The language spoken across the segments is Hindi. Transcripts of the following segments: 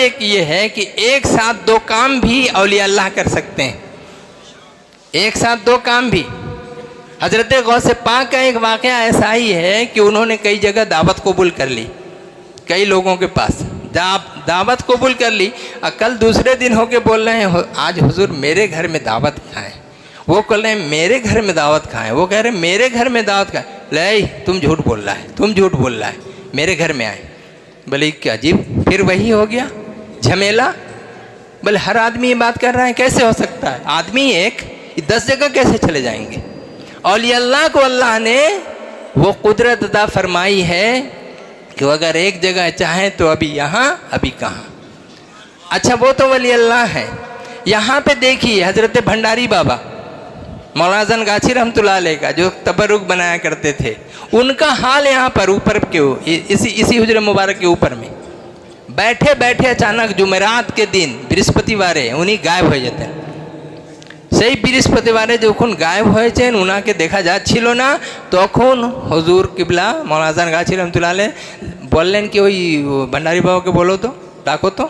एक ये है कि एक साथ दो काम भी औलिया अल्लाह कर सकते हैं, एक साथ दो काम भी। हज़रत गौसे पाक का एक वाक़या ऐसा ही है कि उन्होंने कई जगह दावत कबूल कर ली, कई लोगों के पास दावत कबूल कर ली, और कल दूसरे दिन होके बोल रहे हैं आज हुजूर मेरे घर में दावत खाएं। वो कह रहे हैं मेरे घर में दावत खाएं, वो कह रहे हैं मेरे घर में दावत खाएं। ले तुम झूठ बोल रहा है, तुम झूठ बोल रहा है, मेरे घर में आए। बोले क्या अजीब, फिर वही हो गया झमेला। बोले हर आदमी ये बात कर रहा है, कैसे हो सकता है? आदमी एक 10 जगह कैसे चले जाएंगे? औलिया अल्लाह को अल्लाह ने वो कुदरत अता फरमाई है कि अगर एक जगह चाहें तो अभी यहाँ अभी कहाँ। अच्छा वो तो वली अल्लाह है। यहाँ पे देखिए हज़रत भंडारी बाबा मौलाना गाछी रहमतुल्लाह अलैह का जो तबरुक बनाया करते थे, उनका हाल यहाँ पर ऊपर के इसी हुजरे मुबारक के ऊपर में बैठे बैठे अचानक जुमेरात के दिन बृहस्पतिवारे उन्हीं गायब हो जाते हैं। সেই বৃহস্পতিবারে যখন গায়েব হয়েছেন ওনাকে দেখা যাচ্ছিল না, তখন হুজুর কিবলা মৌলানা গাছি রহমতুল্লাহ আলাইহ বললেন কি ওই ভণ্ডারি বাবাকে বলো তো, ডাকো তো।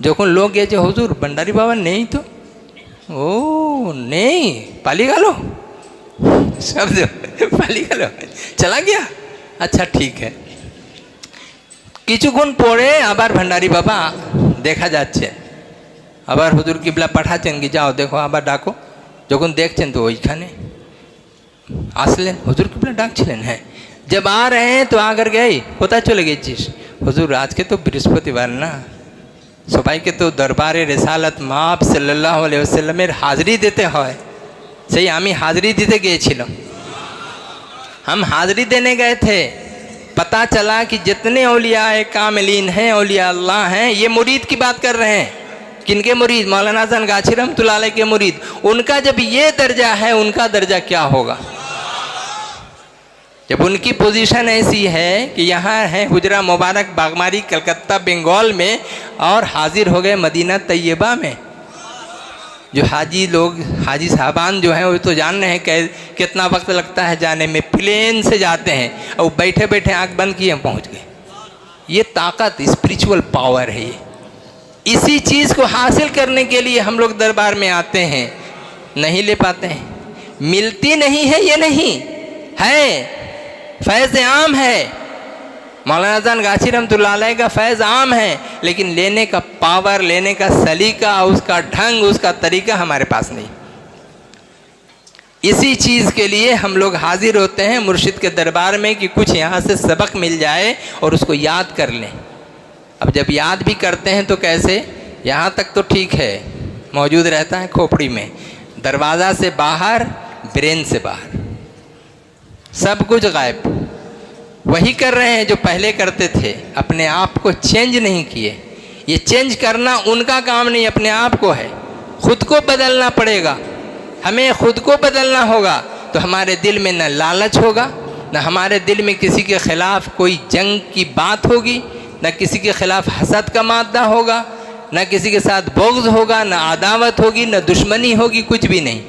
যখন লোক গিয়েছে হুজুর ভণ্ডারি বাবা নেই তো, ও নেই, পালিয়ে গেল, শব্দ পালিয়ে গেল, চলা গিয়া, আচ্ছা ঠিক है। কিছুক্ষণ পরে আবার ভণ্ডারি বাবা দেখা যাচ্ছে, আবার হুজুর কিবলা পাঠাচ্ছেন কি যাও দেখো আবার ডাকো। যখন দেখছেন তো ওইখানে আসলেন, হুজুর কিবলা ডাকছিলেন। হ্যাঁ जब आ रहे हैं तो आकर गए, কোথায় চলে গেছিস? হুজুর আজকে তো বৃহস্পতিবার না, সবাইকে তো দরবারে রেসালাত মাপ সাল্লাল্লাহু আলাইহি ওয়াসাল্লামের হাজিরি দিতে হয়, সেই আমি हाजिरी দিতে গিয়েছিলাম। हम हाजिरी देने गए थे, पता चला कि जितने औलिया कामिलीन हैं औलिया अल्लाह हैं, ये मुरीद की बात कर रहे हैं। किनके मुरीद? मौलाना हसन गाछी रहमतुल्लाह अलैह के मुरीद। उनका जब ये दर्जा है, उनका दर्जा क्या होगा? जब उनकी पोजीशन ऐसी है कि यहाँ है हुजरा मुबारक बागमारी कलकत्ता बंगाल में, और हाजिर हो गए मदीना तैयबा में। जो हाजी लोग, हाजी साहबान जो हैं वो तो जान रहे हैं कितना वक्त लगता है जाने में, प्लेन से जाते हैं और बैठे बैठे आँख बंद किए पहुँच गए। ये ताकत स्पिरिचुअल पावर है। ये इसी चीज़ को हासिल करने के लिए हम लोग दरबार में आते हैं, नहीं ले पाते हैं, मिलती नहीं है, ये नहीं है, फैज़ आम है। मौलाना हसन गाछी रहमतुल्लाह अलैह का फैज़ आम है, लेकिन लेने का पावर, लेने का सलीका, उसका ढंग, उसका तरीका हमारे पास नहीं। इसी चीज़ के लिए हम लोग हाजिर होते हैं मुर्शिद के दरबार में कि कुछ यहाँ से सबक मिल जाए और उसको याद कर लें। अब जब याद भी करते हैं तो कैसे? यहाँ तक तो ठीक है, मौजूद रहता है खोपड़ी में, दरवाज़ा से बाहर, ब्रेन से बाहर, सब कुछ गायब। वही कर रहे हैं जो पहले करते थे, अपने आप को चेंज नहीं किए। ये चेंज करना उनका काम नहीं, अपने आप को है, खुद को बदलना पड़ेगा। हमें खुद को बदलना होगा तो हमारे दिल में न लालच होगा, न हमारे दिल में किसी के ख़िलाफ़ कोई जंग की बात होगी, न किसी के ख़िलाफ़ हसद का मादा होगा, न किसी के साथ बुग़्ज़ होगा, न अदावत होगी, न दुश्मनी होगी, कुछ भी नहीं।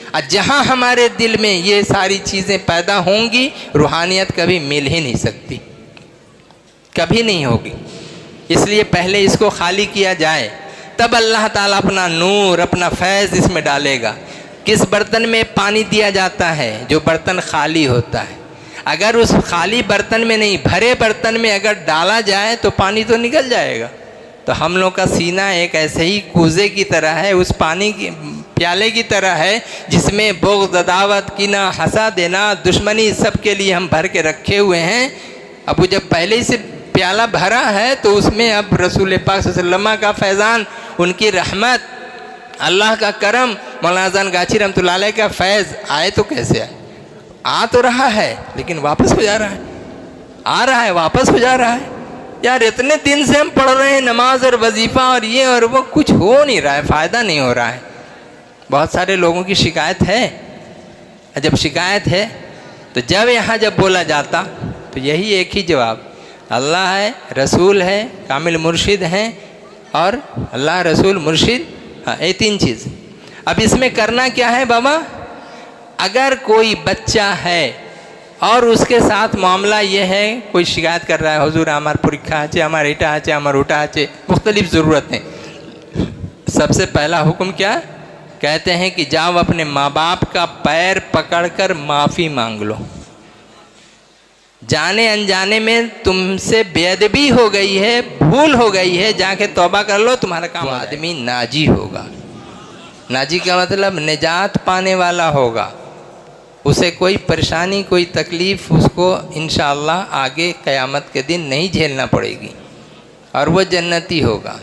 और जहाँ हमारे दिल में ये सारी चीज़ें पैदा होंगी, रूहानियत कभी मिल ही नहीं सकती, कभी नहीं होगी। इसलिए पहले इसको खाली किया जाए, तब अल्लाह ताला अपना नूर, अपना फैज़ इसमें डालेगा। किस बर्तन में पानी दिया जाता है? जो बर्तन खाली होता है। अगर उस खाली बर्तन में नहीं, भरे बर्तन में अगर डाला जाए तो पानी तो निकल जाएगा। तो हम लोग का सीना एक ऐसे ही कूजे की तरह है, उस पानी की प्याले की तरह है जिसमें बुग़्ज़, अदावत, कीना, हसद, देना, दुश्मनी सब के लिए हम भर के रखे हुए हैं। अब जब पहले ही से प्याला भरा है तो उसमें अब रसूल पाक सल्लल्लाहु अलैहि वसल्लम का फैज़ान, उनकी रहमत, अल्लाह का करम, मौलाना हसन गाछी रहमतुल्लाह अलैह का फैज़ आए तो कैसे आए? आ तो रहा है लेकिन वापस हो जा रहा है, आ रहा है वापस हो जा रहा है। यार इतने दिन से हम पढ़ रहे हैं नमाज और वजीफ़ा और ये और वो, कुछ हो नहीं रहा है, फ़ायदा नहीं हो रहा है। बहुत सारे लोगों की शिकायत है। जब शिकायत है तो जब यहाँ जब बोला जाता तो यही एक ही जवाब, अल्लाह है, रसूल है, कामिल मुर्शिद हैं, और अल्लाह, रसूल, मुर्शिद, हाँ ये 3 चीज़। अब इसमें करना क्या है बाबा? अगर कोई बच्चा है और उसके साथ मामला ये है, कोई शिकायत कर रहा है, हुजूर हमार परीक्षा है, हमार इटा है, हमार उठा है, मुख्तलिफ ज़रूरतें। सबसे पहला हुक्म क्या कहते हैं कि जाओ अपने माँ बाप का पैर पकड़कर माफ़ी मांग लो। जाने अनजाने में तुमसे बेअदबी हो गई है, भूल हो गई है, जाके तौबा कर लो, तुम्हारा काम। आदमी नाजी होगा। नाजी का मतलब निजात पाने वाला होगा, उसे कोई परेशानी कोई तकलीफ़ उसको इंशाअल्लाह आगे क़यामत के दिन नहीं झेलना पड़ेगी और वह जन्नती होगा।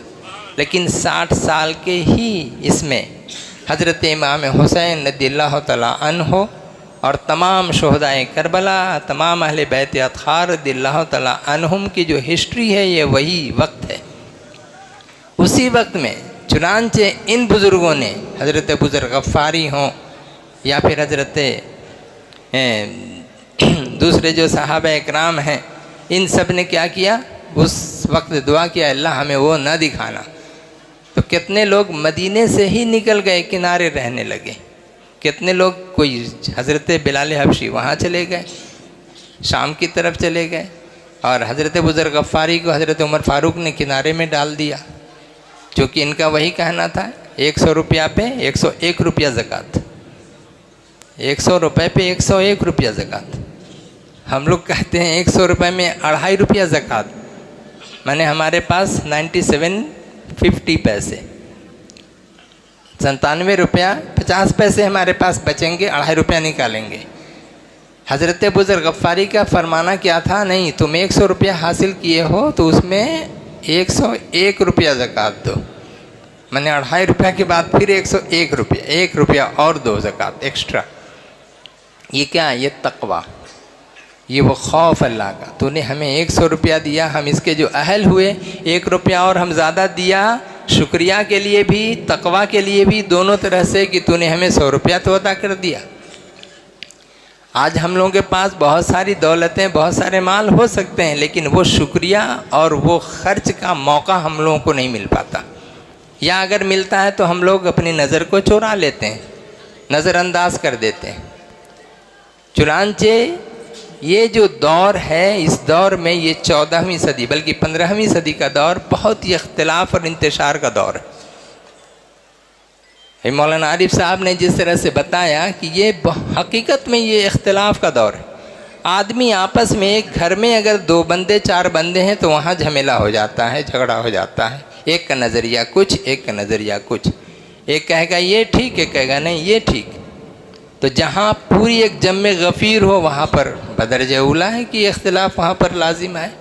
लेकिन 60 साल के ही इसमें हज़रत इमाम हुसैन रज़ियल्लाहु तआला अन्हु और तमाम शुहदाए करबला, तमाम अहले बैत अतहार रज़ियल्लाहु तआला अन्हुम की जो हिस्ट्री है, ये वही वक्त है। उसी वक्त में चुनांचे इन बुज़ुर्गों ने, हज़रत अबू ज़र गफ़ारी हों या फिर हज़रत दूसरे जो सहाबा इकराम हैं, इन सब ने क्या किया, उस वक्त दुआ किया, अल्लाह हमें वो न दिखाना। तो कितने लोग मदीने से ही निकल गए, किनारे रहने लगे। कितने लोग, कोई हज़रत बिलाल हबशी वहाँ चले गए, शाम की तरफ चले गए, और हज़रत अबू ज़र गफ़ारी को हज़रत उमर फ़ारूक ने किनारे में डाल दिया, क्योंकि इनका वही कहना था 100 रुपया पे 101 रुपया ज़कात, 100 रुपये पे 101 रुपया ज़कात। हम लोग कहते हैं 100 रुपये में 2.5 रुपया ज़कात, माने हमारे पास 97.50 पैसे, 97 रुपया 50 पैसे हमारे पास बचेंगे, 2.5 रुपया निकालेंगे। हज़रत अबू ज़र गफ़ारी का फरमाना क्या था, नहीं तुम 100 रुपया हासिल किए हो तो उसमें 101 रुपया ज़कात दो, मैंने 2.5 रुपया के बाद फिर 101 रुपया, 1 रुपया और दो ज़कात एक्स्ट्रा। ये क्या, ये तक़वा, ये वो खौफ अल्लाह का। तूने हमें 100 रुपया दिया, हम इसके जो अहल हुए, 1 रुपया और हम ज़्यादा दिया, शुक्रिया के लिए भी तक़वा के लिए भी, दोनों तरह से, कि तूने हमें 100 रुपया तो अदा कर दिया। आज हम लोगों के पास बहुत सारी दौलतें, बहुत सारे माल हो सकते हैं, लेकिन वो शुक्रिया और वो ख़र्च का मौका हम लोगों को नहीं मिल पाता, या अगर मिलता है तो हम लोग अपनी नज़र को चुरा लेते हैं, नज़रअंदाज कर देते हैं। चुनांचे ये जो दौर है, इस दौर में ये 14वीं सदी बल्कि 15वीं सदी का दौर बहुत ही इख्तिलाफ और इंतशार का दौर है। मौलाना आरिफ साहब ने जिस तरह से बताया कि ये हकीकत में ये इख्तिलाफ का दौर है। आदमी आपस में, एक घर में अगर 2 बंदे 4 बंदे हैं तो वहाँ झमेला हो जाता है, झगड़ा हो जाता है। एक का नज़रिया कुछ, एक का नज़रिया कुछ, एक कहेगा ये ठीक, एक कहेगा नहीं ये ठीक। तो जहाँ पूरी एक जम्मे गफ़ीर हो वहाँ पर बदरजे उला है कि इख्तिलाफ वहाँ पर लाजिम है,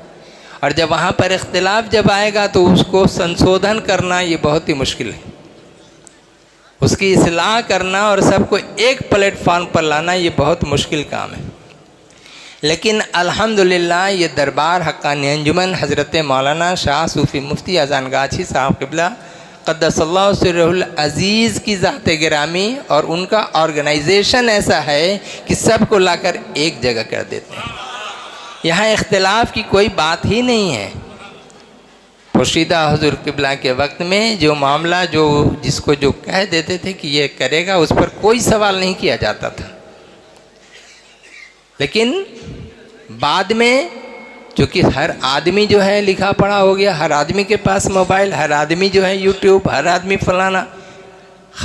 और जब वहाँ पर इख्तिलाफ जब आएगा तो उसको संशोधन करना ये बहुत ही मुश्किल है, उसकी इस्लाह करना और सबको एक प्लेटफार्म पर लाना ये बहुत मुश्किल काम है। लेकिन अल्हम्दुलिल्लाह ये दरबार हक्कानी अंजुमन हज़रत मौलाना शाह सूफ़ी मुफ्ती अज़ान गाछी साहब क़िबला क़द्दसल्लाहु सिर्रुल अज़ीज़ की ज़ात गिरामी और उनका ऑर्गेनाइजेशन ऐसा है कि सबको लाकर एक जगह कर देते हैं। यहाँ इख्तिलाफ की कोई बात ही नहीं है। खुर्शीदा हुज़ूर क़िबला के वक्त में जो मामला, जो जिसको जो कह देते थे कि ये करेगा, उस पर कोई सवाल नहीं किया जाता था। लेकिन बाद में चूँकि हर आदमी जो है लिखा पढ़ा हो गया, हर आदमी के पास मोबाइल, हर आदमी जो है यूट्यूब, हर आदमी फलाना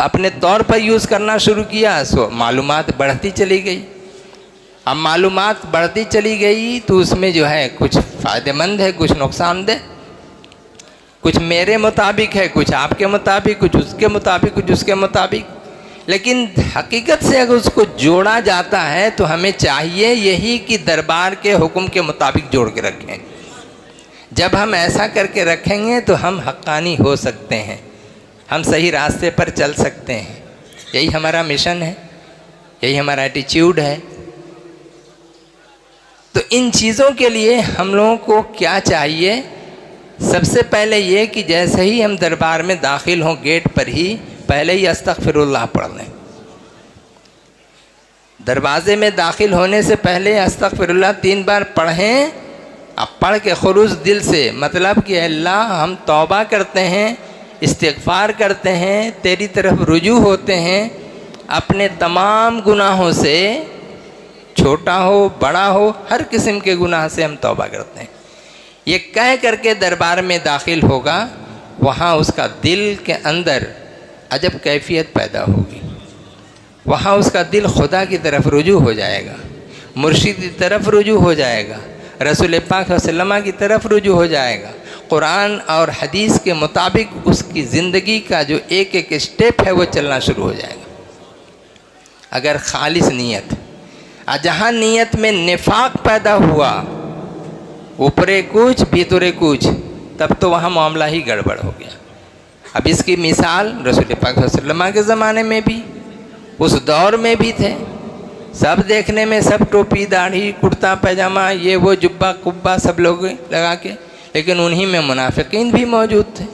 अपने तौर पर यूज़ करना शुरू किया, सो मालूमात बढ़ती चली गई। अब मालूमात बढ़ती चली गई तो उसमें जो है कुछ फ़ायदेमंद है, कुछ नुकसानदेह, कुछ मेरे मुताबिक है, कुछ आपके मुताबिक, कुछ उसके मुताबिक, कुछ उसके मुताबिक। लेकिन हकीकत से अगर उसको जोड़ा जाता है तो हमें चाहिए यही कि दरबार के हुक्म के मुताबिक जोड़ के रखें। जब हम ऐसा करके रखेंगे तो हम हक्कानी हो सकते हैं, हम सही रास्ते पर चल सकते हैं। यही हमारा मिशन है, यही हमारा एटीट्यूड है। तो इन चीज़ों के लिए हम लोगों को क्या चाहिए? सबसे पहले ये कि जैसे ही हम दरबार में दाखिल हों, गेट पर ही पहले ही अस्तग़फ़िरुल्लाह पढ़ लें। दरवाज़े में दाखिल होने से पहले अस्तग़फ़िरुल्लाह 3 बार पढ़ें। अब पढ़ के खुलूस दिल से, मतलब कि अल्लाह हम तौबा करते हैं, इस्तिग़फ़ार करते हैं, तेरी तरफ रुजू होते हैं, अपने तमाम गुनाहों से छोटा हो बड़ा हो, हर किस्म के गुनाह से हम तौबा करते हैं। ये कह करके दरबार में दाखिल होगा, वहाँ उसका दिल के अंदर अजब कैफियत पैदा होगी। वहाँ उसका दिल खुदा की तरफ रुजू हो जाएगा, मुर्शिद की तरफ रुजू हो जाएगा, रसूल पाक सल्लल्लाहु की तरफ रुजू हो जाएगा। कुरान और हदीस के मुताबिक उसकी ज़िंदगी का जो एक एक स्टेप है वो चलना शुरू हो जाएगा। अगर खालिस नीयत, जहाँ नीयत में निफाक पैदा हुआ, ऊपरे कुछ भीतरे कुछ, तब तो वहाँ मामला ही गड़बड़ हो गया। अब इसकी मिसाल रसूल पाक सल्लल्लाहु के ज़माने में भी, उस दौर में भी थे। सब देखने में सब टोपी दाढ़ी कुर्ता पैजामा ये वो जुब्बा कुब्बा सब लोग लगा के, लेकिन उन्हीं में मुनाफिकीन भी मौजूद थे।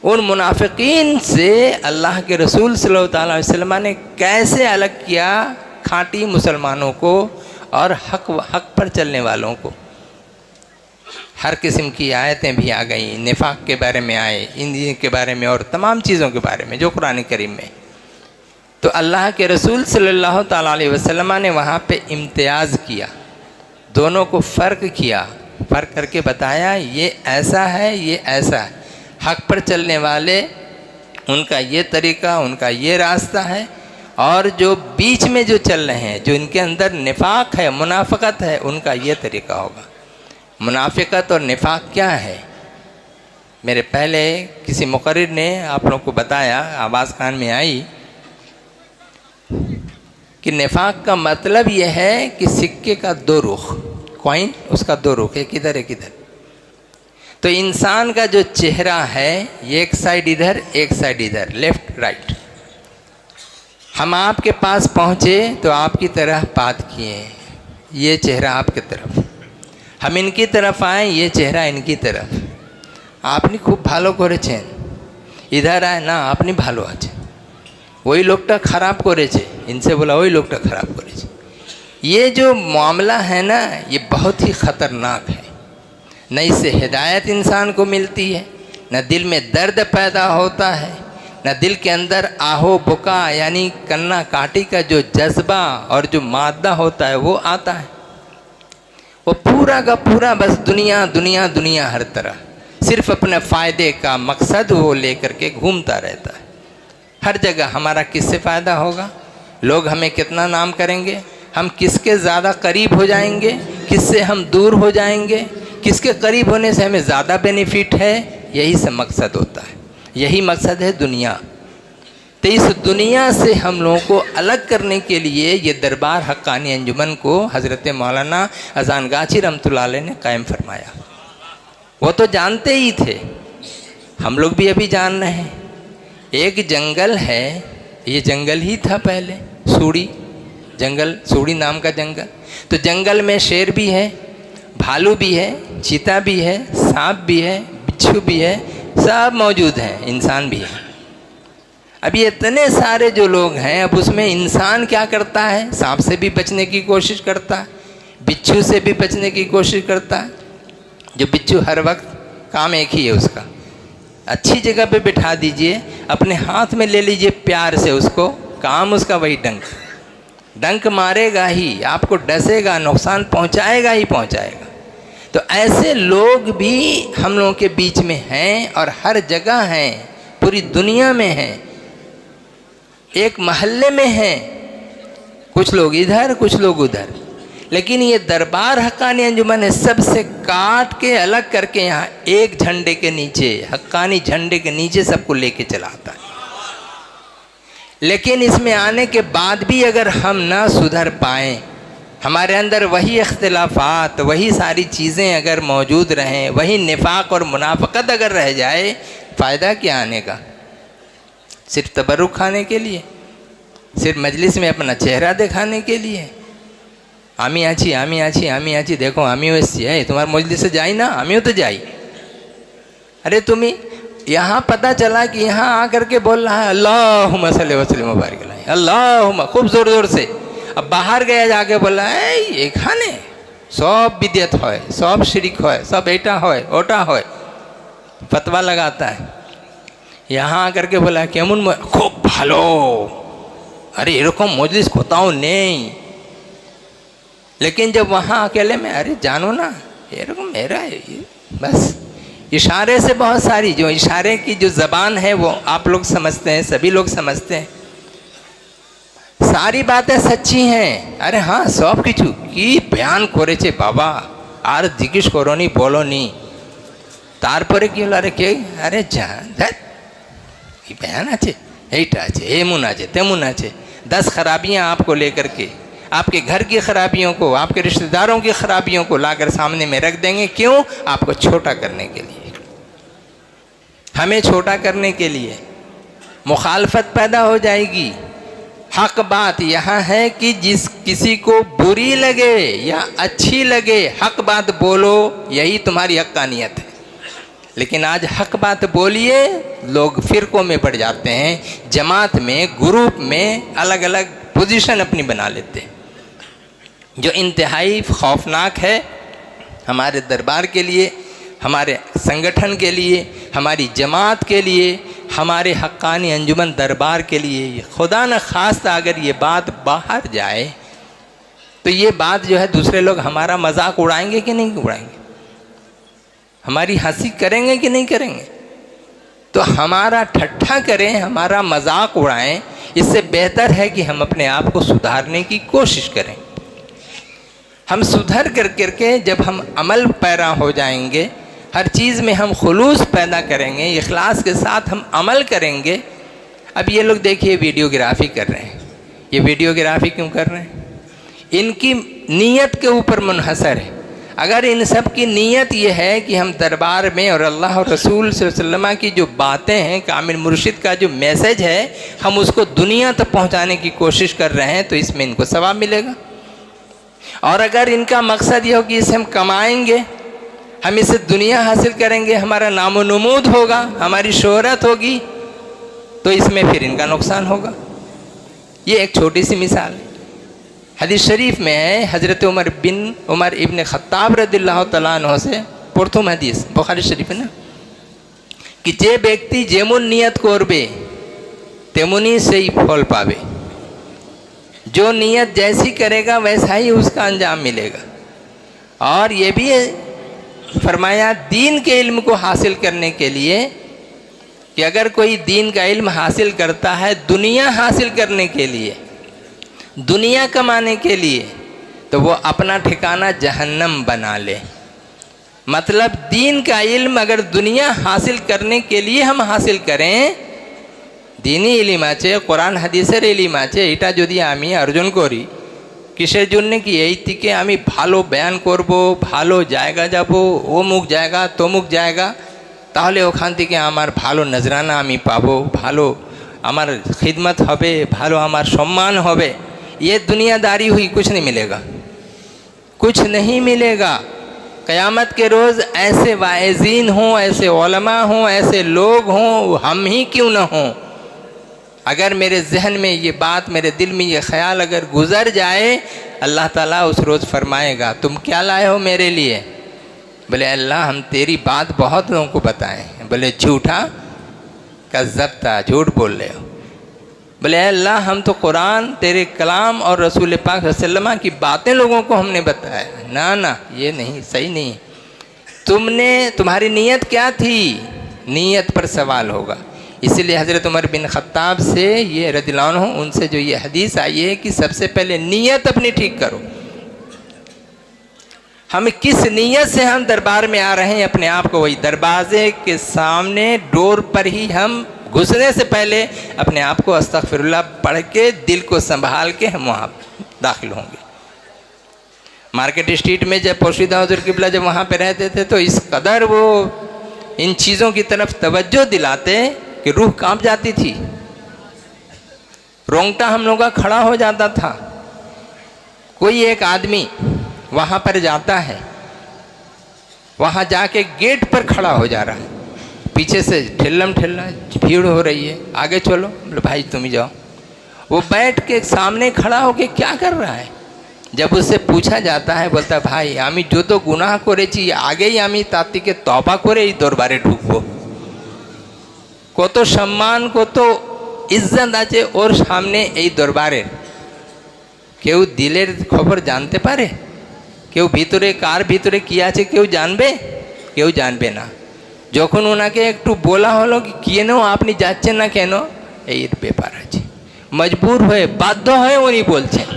उन मुनाफिकीन से अल्लाह के रसूल सल्लल्लाहु अलैहि वसल्लम ने कैसे अलग किया खाँटी मुसलमानों को और हक पर चलने वालों को। हर किस्म की आयतें भी आ गई, निफाक के बारे में आए, इन के बारे में और तमाम चीज़ों के बारे में जो कुरान करीम में। तो अल्लाह के रसूल सल्लल्लाहु अलैहि वसल्लम ने वहाँ पे इम्तियाज़ किया, दोनों को फ़र्क किया, फ़र्क करके बताया ये ऐसा है ये ऐसा है। हक पर चलने वाले उनका ये तरीका, उनका ये रास्ता है, और जो बीच में जो चल रहे हैं, जो इनके अंदर निफाक है, मुनाफिकत है, उनका ये तरीका होगा। मुनाफिकत और निफाक क्या है? मेरे पहले किसी मुकर्रिर ने आप लोगों को बताया, आवाज़ कान में आई कि निफाक का मतलब यह है कि सिक्के का दो रुख, कॉइन उसका दो रुख, एक इधर एक इधर। तो इंसान का जो चेहरा है ये एक साइड इधर एक साइड इधर, लेफ्ट राइट। हम आपके पास पहुँचे तो आपकी तरह बात किए, ये चेहरा आपकी तरफ, हम इनकी तरफ आए, ये चेहरा इनकी तरफ। आपने खूब भालो करेছেন, इधर आए ना आपने भालो আছে, वही लोगटा खराब करेছে, इनसे बोला वही लोगटा खराब करेছে। ये जो मामला है ना ये बहुत ही ख़तरनाक है। न इससे हिदायत इंसान को मिलती है, न दिल में दर्द पैदा होता है, न दिल के अंदर आहो बुका यानी कन्ना काटी का जो जज्बा और जो मादा होता है वो आता है। वो पूरा का पूरा बस दुनिया दुनिया दुनिया, हर तरह सिर्फ अपने फ़ायदे का मकसद वो लेकर के घूमता रहता है। हर जगह हमारा किससे फ़ायदा होगा, लोग हमें कितना नाम करेंगे, हम किसके ज़्यादा करीब हो जाएंगे, किससे हम दूर हो जाएंगे, किसके करीब होने से हमें ज़्यादा बेनिफिट है, यही से मकसद होता है, यही मकसद है दुनिया। तो इस दुनिया से हम लोगों को अलग करने के लिए ये दरबार हक्कानी अंजुमन को हज़रत मौलाना अज़ान गाची रहमतुल्लाह अलैह ने कायम फरमाया। वो तो जानते ही थे, हम लोग भी अभी जान रहे हैं। एक जंगल है, ये जंगल ही था पहले, सूड़ी जंगल, सूड़ी नाम का जंगल। तो जंगल में शेर भी है, भालू भी है, चीता भी है, सांप भी है, बिच्छू भी है, सब मौजूद हैं, इंसान भी है। अब ये इतने सारे जो लोग हैं, अब उसमें इंसान क्या करता है, सांप से भी बचने की कोशिश करता है, बिच्छू से भी बचने की कोशिश करता है। जो बिच्छू हर वक्त काम एक ही है उसका, अच्छी जगह पे बिठा दीजिए, अपने हाथ में ले लीजिए प्यार से उसको, काम उसका वही डंक मारेगा ही, आपको डसेगा, नुकसान पहुंचाएगा ही पहुंचाएगा। तो ऐसे लोग भी हम लोगों के बीच में हैं और हर जगह हैं, पूरी दुनिया में हैं, एक महल्ले में हैं, कुछ लोग इधर कुछ लोग उधर। लेकिन ये दरबार हक्कानी अंजुमन है सबसे काट के अलग करके यहाँ एक झंडे के नीचे, हक्कानी झंडे के नीचे सबको लेके चलाता है। लेकिन इसमें आने के बाद भी अगर हम ना सुधर पाएँ, हमारे अंदर वही इख्तिलाफात, वही सारी चीज़ें अगर मौजूद रहें, वही निफाक और मुनाफकत अगर रह जाए, फ़ायदा क्या आने का? सिर्फ तबरुक खाने के लिए, सिर्फ मजलिस में अपना चेहरा दिखाने के लिए। आमी आची देखो आमियो एसছি, तुम्हारे मजलिस से जाई ना, आमियो तो जाई। अरे तुम्हें यहाँ पता चला कि यहाँ आकर के बोल रहा है अल्लाहुम्मा सल्ली व सल्लिम व बारिक अलैहि, अल्लाहुम्मा खूब ज़ोर ज़ोर से। अब बाहर गया जाके बोला है एखाने सब बिदियत है, सब शिरिक है, सब एटा है ओटा है, फतवा लगाता है। यहाँ आकर के बोला केमन खूब भालो, अरे एरकम मजलिस कोথাও নেই। लेकिन जब वहाँ अकेले में, अरे जानो ना ये रकम मेरा है ये, बस इशारे से बहुत सारी, जो इशारे की जो ज़बान है वो आप लोग समझते हैं, सभी लोग समझते हैं, सारी बातें सच्ची हैं। अरे हाँ सब किचु की बयान करेছে बाबा, আর জিজ্ঞেস করোনি বলোনি, তারপরে কি হলো, আরে কে, আরে যা কি बयान আছে, এইটা আছে, এমন আছে তেমন আছে, 10 खराबियाँ आपको लेकर के, आपके घर की खराबियों को, आपके रिश्तेदारों की खराबियों को लाकर सामने में रख देंगे। क्यों? आपको छोटा करने के लिए, हमें छोटा करने के लिए। मुखालफत पैदा हो जाएगी। हक बात यहाँ है कि जिस किसी को बुरी लगे या अच्छी लगे, हक बात बोलो, यही तुम्हारी हक्कानियत है। लेकिन आज हक बात बोलिए, लोग फिरकों में पड़ जाते हैं, जमात में, ग्रुप में अलग अलग पोजीशन अपनी बना लेते हैं, जो इंतहाई खौफनाक है हमारे दरबार के लिए, हमारे संगठन के लिए, हमारी जमात के लिए, हमारे हक्कानी अंजुमन दरबार के लिए। खुदा न खास्ता अगर ये बात बाहर जाए तो ये बात जो है दूसरे लोग हमारा मजाक उड़ाएंगे कि नहीं उड़ाएंगे, हमारी हंसी करेंगे कि नहीं करेंगे। तो हमारा ठट्ठा करें, हमारा मजाक उड़ाएं, इससे बेहतर है कि हम अपने आप को सुधारने की कोशिश करें। हम सुधर कर करके जब हम अमल पैरा हो जाएंगे, हर चीज़ में हम खुलूस पैदा करेंगे, इखलास के साथ हम अमल करेंगे। अब ये लोग देखिए वीडियोग्राफी कर रहे हैं, ये वीडियोग्राफी क्यों कर रहे हैं? इनकी नीयत के ऊपर मुनहसर है। अगर इन सब की नीयत ये है कि हम दरबार में और अल्लाह और रसूल सल्लल्लाहु अलैहि वसल्लम की जो बातें हैं, कामिल मुर्शिद का जो मैसेज है, हम उसको दुनिया तक पहुँचाने की कोशिश कर रहे हैं, तो इसमें इनको सवाब मिलेगा। और अगर इनका मकसद ये हो कि इसे हम कमाएंगे, हम इससे दुनिया हासिल करेंगे, हमारा नामो नमूद होगा, हमारी शोहरत होगी, तो इसमें फिर इनका नुकसान होगा। ये एक छोटी सी मिसाल है। हदीस शरीफ में है, हज़रत उमर इब्न खत्ताब रदिल्लाहु तआला अन्हु से प्रथम हदीस, बुखारी शरीफ है ना, कि जे व्यक्ति जेमन नियत करबे तेमनी से ही फल पावे, जो नियत जैसी करेगा वैसा ही उसका अंजाम मिलेगा। और ये भी फरमाया दीन के इल्म को हासिल करने के लिए कि अगर कोई दीन का इल्म हासिल करता है दुनिया हासिल करने के लिए, दुनिया कमाने के लिए, तो वो अपना ठिकाना जहन्नम बना ले। मतलब दीन का इल्म अगर दुनिया हासिल करने के लिए हम हासिल करें, दीनी इलिम আছে, কোরআন হাদিসের ইলিম আছে, এটা যদি আমি অর্জন করি কিসের জন্য? কি এই থেকে আমি ভালো বয়ান করব, ভালো জায়গা যাব, অমুক জায়গা তমুক জায়গা, তাহলে ওখান থেকে আমার ভালো নজরানা আমি পাবো, ভালো আমার খিদমত হবে, ভালো আমার সম্মান হবে। ये दुनियादारी हुई, कुछ नहीं मिलेगा, कुछ नहीं मिलेगा। क़यामत के रोज़ ऐसे वाइज़ीन हों, ऐसे उलमा हों, ऐसे लोग हों, हम ही क्यों न हों। अगर मेरे जहन में ये बात, मेरे दिल में ये ख्याल अगर गुज़र जाए, अल्लाह ताला उस रोज़ फरमाएगा तुम क्या लाए हो मेरे लिए? बोले अल्लाह हम तेरी बात बहुत लोगों को बताएं। बोले झूठा, कज़्ज़बता, झूठ बोल रहे हो। बोले अल्लाह हम तो कुरान, तेरे कलाम और रसूल पाक सल्लल्लाहु अलैहि वसल्लम की बातें लोगों को हमने बताया। ना ना ये नहीं, सही नहीं। तुमने, तुम्हारी नीयत क्या थी? नीयत पर सवाल होगा। इसीलिए हज़रत उमर बिन खत्ताब से ये रदियल्लाहु अन्हु, उनसे जो ये हदीस आई है कि सबसे पहले नीयत अपनी ठीक करो। हम किस नीयत से हम दरबार में आ रहे हैं, अपने आप को वही दरवाजे के सामने डोर पर ही हम घुसने से पहले अपने आप को अस्तगफिरुल्लाह पढ़ के, दिल को संभाल के हम वहाँ दाखिल होंगे। मार्केट स्ट्रीट में जब पोशीदा हुज़ूर क़िबला जब वहाँ पे रहते थे, तो इस कदर वो इन चीज़ों की तरफ तवज्जो दिलाते कि रूह कांप जाती थी, रोंगटा हम लोग का खड़ा हो जाता था। कोई एक आदमी वहाँ पर जाता है, वहाँ जाके गेट पर खड़ा हो जा रहा है, पीछे से ठेलम ठेला भीड़ हो रही है, आगे चलो, बोले भाई तुम ही जाओ। वो बैठ के सामने खड़ा होके क्या कर रहा है? जब उससे पूछा जाता है, बोलता भाई आमी जो तो गुनाह करेছি আগেই আমি তার থেকে তওবা করে এই দরবারে ঢুকবো। কত সম্মান, কত ইজ্জত আছে ওর সামনে এই দরবারে। কেউ দিলের খবর জানতে পারে? কেউ ভিতরে কার ভিতরে কি আছে কেউ জানবে? কেউ জানবে না। যখন ওনাকে একটু বলা হলো কি কেন আপনি যাচ্ছেন না কেন, এই ব্যাপার আছে, मजबूर হয়ে বাধ্য হয়ে উনি বলছেন।